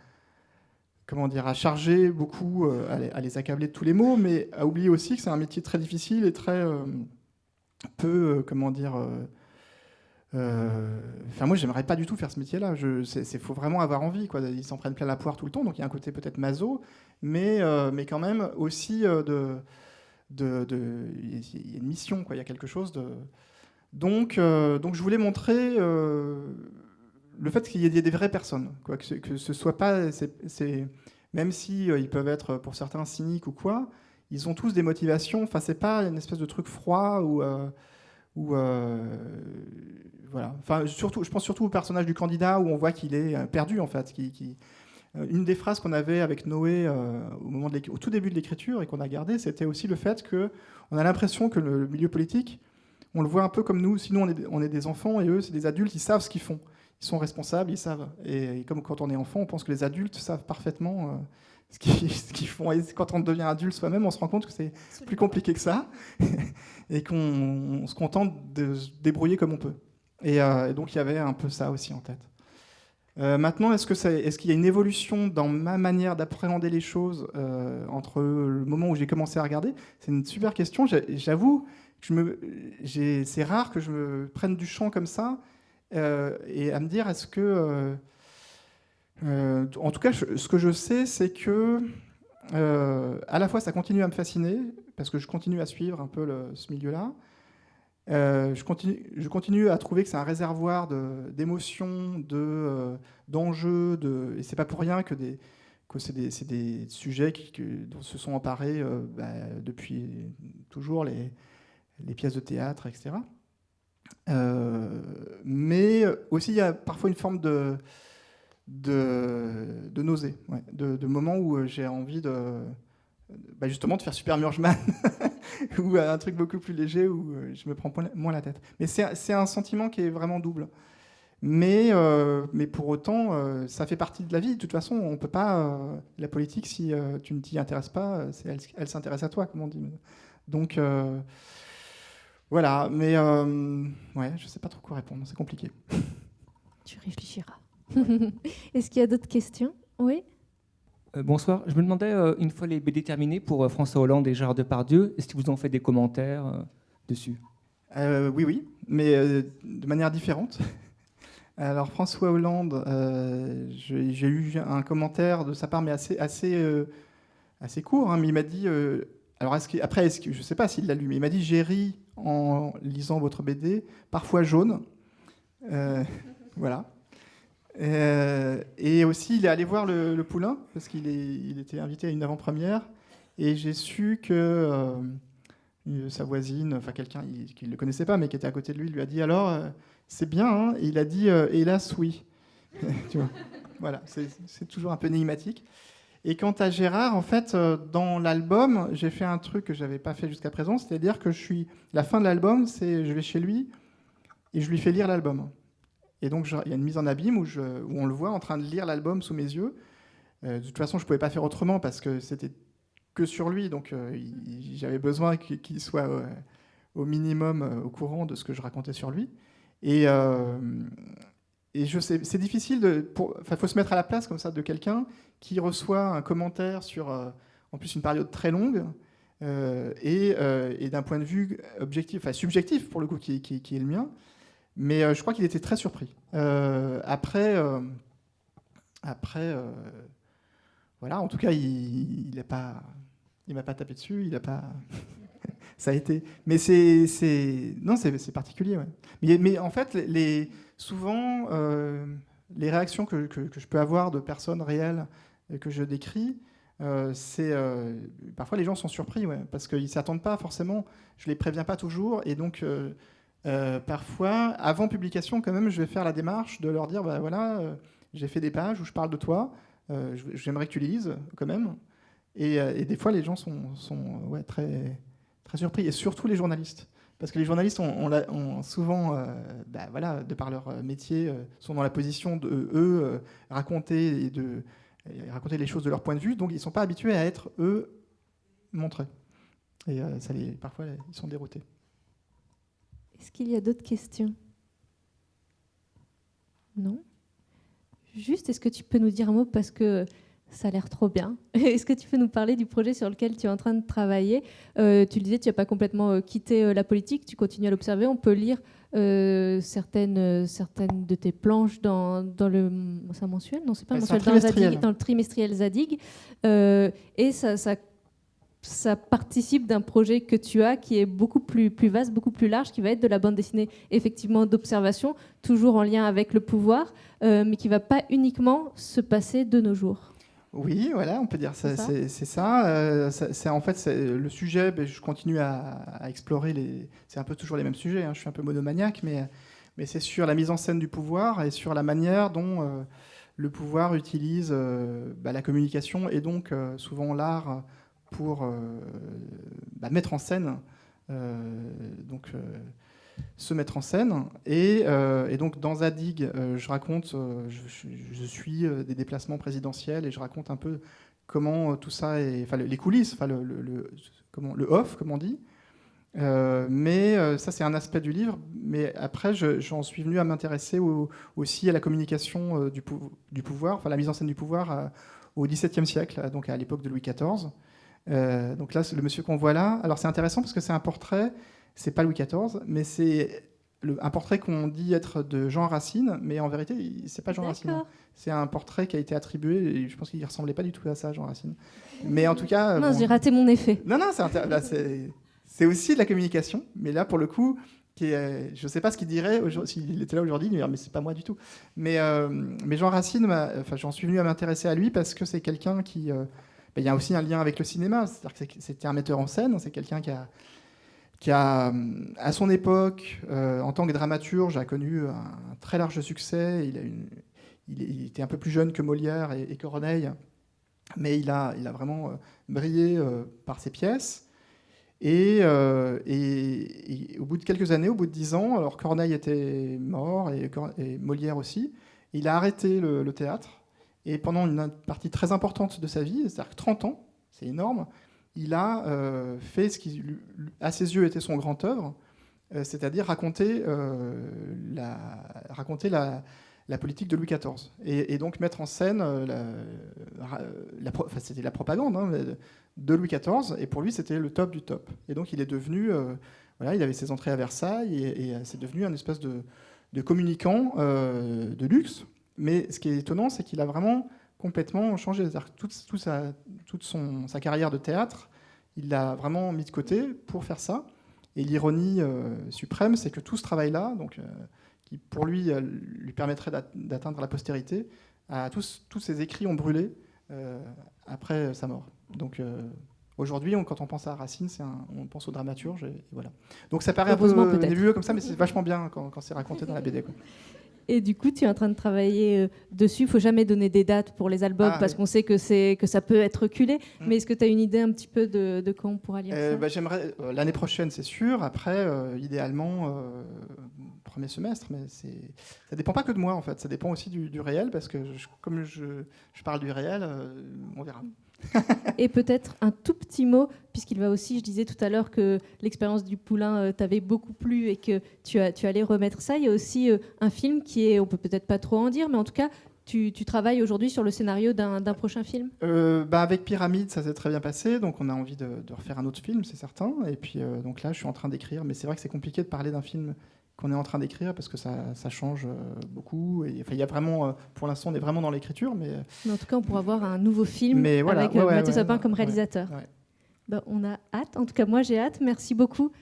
charger beaucoup, à les accabler de tous les maux, mais à oublier aussi que c'est un métier très difficile et très peu, moi, j'aimerais pas du tout faire ce métier-là. Faut vraiment avoir envie, quoi. Ils s'en prennent plein la poire tout le temps, donc il y a un côté peut-être maso, mais quand même aussi il y a une mission, quoi. Il y a quelque chose de. Donc je voulais montrer le fait qu'il y ait des vraies personnes, quoi, que ce soit pas, même si ils peuvent être pour certains cyniques ou quoi, ils ont tous des motivations. Enfin, c'est pas une espèce de truc froid ou voilà. Enfin, je pense surtout au personnage du candidat où on voit qu'il est perdu en fait. Une des phrases qu'on avait avec Noé au tout début de l'écriture et qu'on a gardé, c'était aussi le fait que on a l'impression que le milieu politique, on le voit un peu comme nous. Sinon, on est des enfants et eux, c'est des adultes. Ils savent ce qu'ils font. Ils sont responsables, ils savent. Et comme quand on est enfant, on pense que les adultes savent parfaitement ce qu'ils font. Et quand on devient adulte soi-même, on se rend compte que c'est plus compliqué que ça et qu'on se contente de se débrouiller comme on peut. Et donc, il y avait un peu ça aussi en tête. Maintenant, est-ce qu'il y a une évolution dans ma manière d'appréhender les choses entre le moment où j'ai commencé à regarder ? C'est une super question. J'avoue que c'est rare que je me prenne du champ comme ça et à me dire est-ce que... en tout cas, ce que je sais, c'est que à la fois ça continue à me fasciner, parce que je continue à suivre un peu ce milieu-là. Je continue à trouver que c'est un réservoir d'émotions, d'enjeux, et c'est pas pour rien que c'est des sujets dont se sont emparés depuis toujours les pièces de théâtre, etc. Mais aussi, il y a parfois une forme de nausée, ouais, de moments où j'ai envie justement de faire Supermurgeman ou un truc beaucoup plus léger où je me prends moins la tête. Mais c'est un sentiment qui est vraiment double. Mais pour autant, ça fait partie de la vie. De toute façon, on peut pas... la politique, si tu ne t'y intéresses pas, elle s'intéresse à toi, comme on dit. Donc, voilà. Mais ouais, je sais pas trop quoi répondre. C'est compliqué. Tu réfléchiras. Est-ce qu'il y a d'autres questions ? Oui ? Bonsoir. Je me demandais, une fois les BD terminés pour François Hollande et Gérard Depardieu, est-ce qu'ils vous ont fait des commentaires dessus ? Oui, mais de manière différente. Alors François Hollande, j'ai eu un commentaire de sa part, mais assez court. Hein, mais il m'a dit... alors je ne sais pas s'il l'a lu, mais il m'a dit « J'ai ri en lisant votre BD, parfois jaune. » Voilà. Et aussi, il est allé voir le Poulain, parce qu'il était invité à une avant-première, et j'ai su que sa voisine, enfin quelqu'un qui ne le connaissait pas, mais qui était à côté de lui a dit « Alors, c'est bien, hein ?» Et il a dit « Hélas, oui. » Tu vois. Voilà, c'est toujours un peu énigmatique. Et quant à Gérard, en fait, dans l'album, j'ai fait un truc que je n'avais pas fait jusqu'à présent, c'est-à-dire que la fin de l'album, c'est je vais chez lui et je lui fais lire l'album. Et donc, il y a une mise en abîme où on le voit en train de lire l'album sous mes yeux. De toute façon, je ne pouvais pas faire autrement parce que c'était que sur lui, donc j'avais besoin qu'il soit au minimum au courant de ce que je racontais sur lui. Et je sais, c'est difficile faut se mettre à la place comme ça de quelqu'un qui reçoit un commentaire sur, en plus, une période très longue et d'un point de vue objectif, enfin subjectif pour le coup, qui est le mien. Mais je crois qu'il était très surpris. Après, voilà, en tout cas, il m'a pas tapé dessus, il a pas. Ça a été. Mais c'est particulier. Ouais. Mais en fait, souvent, les réactions que je peux avoir de personnes réelles que je décris, parfois les gens sont surpris, ouais, parce qu'ils ne s'attendent pas forcément. Je ne les préviens pas toujours, et donc parfois, avant publication, quand même, je vais faire la démarche de leur dire, bah voilà, j'ai fait des pages où je parle de toi, j'aimerais que tu les lises quand même. Et des fois, les gens sont ouais, très, très surpris, et surtout les journalistes. Parce que les journalistes ont souvent, bah voilà, de par leur métier, sont dans la position de raconter les choses de leur point de vue, donc ils ne sont pas habitués à être, eux, montrés. Et parfois, ils sont déroutés. Est-ce qu'il y a d'autres questions? Non? Juste, est-ce que tu peux nous dire un mot, parce que ça a l'air trop bien. Est-ce que tu peux nous parler du projet sur lequel tu es en train de travailler? Tu le disais, tu n'as pas complètement quitté la politique, tu continues à l'observer. On peut lire certaines de tes planches dans le... C'est un mensuel? Non, c'est pas un mensuel. Dans le trimestriel Zadig. Et ça participe d'un projet que tu as qui est beaucoup plus vaste, beaucoup plus large, qui va être de la bande dessinée effectivement d'observation, toujours en lien avec le pouvoir, mais qui ne va pas uniquement se passer de nos jours. Oui, voilà, on peut dire ça. C'est ça. En fait, le sujet, je continue à explorer. C'est un peu toujours les mêmes sujets. Je suis un peu monomaniaque, mais c'est sur la mise en scène du pouvoir et sur la manière dont le pouvoir utilise la communication et donc souvent l'art pour mettre en scène, se mettre en scène. Et donc dans Zadig, je raconte, je suis des déplacements présidentiels et je raconte un peu comment tout ça est, enfin les coulisses, enfin le off, comme on dit. Mais ça, c'est un aspect du livre. Mais après, j'en suis venu à m'intéresser aussi à la communication du pouvoir, enfin la mise en scène du pouvoir au XVIIe siècle, donc à l'époque de Louis XIV. Donc là, le monsieur qu'on voit là, alors c'est intéressant parce que c'est un portrait, c'est pas Louis XIV, mais c'est un portrait qu'on dit être de Jean Racine, mais en vérité, c'est pas Jean Racine. C'est un portrait qui a été attribué, et je pense qu'il ressemblait pas du tout à ça, Jean Racine. Mais en tout cas... Non, j'ai raté mon effet. Non, c'est aussi de la communication, mais là, pour le coup, je sais pas ce qu'il dirait s'il était là aujourd'hui, il dirait, mais c'est pas moi du tout. Mais Jean Racine, j'en suis venu à m'intéresser à lui parce que c'est quelqu'un qui... il y a aussi un lien avec le cinéma, c'est-à-dire que c'était un metteur en scène, c'est quelqu'un qui a, à son époque, en tant que dramaturge, a connu un très large succès. Il était un peu plus jeune que Molière et Corneille, mais il a vraiment brillé par ses pièces. Et au bout de quelques années, au bout de 10 ans, alors Corneille était mort et Molière aussi, il a arrêté le théâtre. Et pendant une partie très importante de sa vie, c'est-à-dire 30 ans, c'est énorme, il a fait ce qui, à ses yeux, était son grand œuvre, c'est-à-dire raconter la politique de Louis XIV. Et donc mettre en scène, c'était la propagande de Louis XIV, et pour lui, c'était le top du top. Et donc il est devenu, voilà, il avait ses entrées à Versailles, et c'est devenu un espèce de communicant de luxe. Mais ce qui est étonnant, c'est qu'il a vraiment complètement changé. C'est-à-dire que toute sa carrière de théâtre, il l'a vraiment mis de côté pour faire ça. Et l'ironie suprême, c'est que tout ce travail-là, qui pour lui permettrait d'atteindre la postérité, tous ses écrits ont brûlé après sa mort. Donc aujourd'hui, quand on pense à Racine, on pense au dramaturge. Et voilà. Donc ça paraît un peu nébuleux comme ça, mais c'est vachement bien quand c'est raconté dans la BD, quoi. Et du coup, tu es en train de travailler dessus. Il ne faut jamais donner des dates pour les albums parce qu'on sait que ça peut être reculé. Mais est-ce que tu as une idée un petit peu de quand on pourra lire ça? J'aimerais l'année prochaine, c'est sûr. Après, idéalement, premier semestre. Mais ça dépend pas que de moi, en fait. Ça dépend aussi du réel parce que comme je parle du réel, on verra. Et peut-être un tout petit mot, puisqu'il va aussi, je disais tout à l'heure que l'expérience du poulain t'avait beaucoup plu et que tu allais remettre ça. Il y a aussi un film qui est, on peut peut-être pas trop en dire, mais en tout cas, tu travailles aujourd'hui sur le scénario d'un prochain film. Avec Pyramide, ça s'est très bien passé, donc on a envie de refaire un autre film, c'est certain. Et puis donc là, je suis en train d'écrire, mais c'est vrai que c'est compliqué de parler d'un film qu'on est en train d'écrire parce que ça change beaucoup. Et, il y a vraiment, pour l'instant, on est vraiment dans l'écriture, mais en tout cas, on pourra voir un nouveau film voilà, avec Mathieu Sapin comme réalisateur. On a hâte. En tout cas, moi, j'ai hâte. Merci beaucoup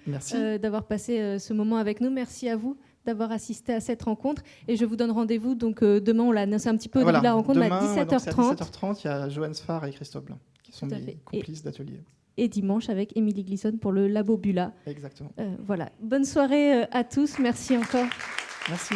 d'avoir passé ce moment avec nous. Merci à vous d'avoir assisté à cette rencontre. Et je vous donne rendez-vous. Donc, demain, on l'a annoncé un petit peu au début de la rencontre, demain, à 17h30. À 17h30, il y a Johan Sfar et Christophe Blain, qui sont mes complices d'atelier. Et dimanche avec Émilie Glisson pour le Labo Bula. Exactement. Voilà. Bonne soirée à tous. Merci encore. Merci.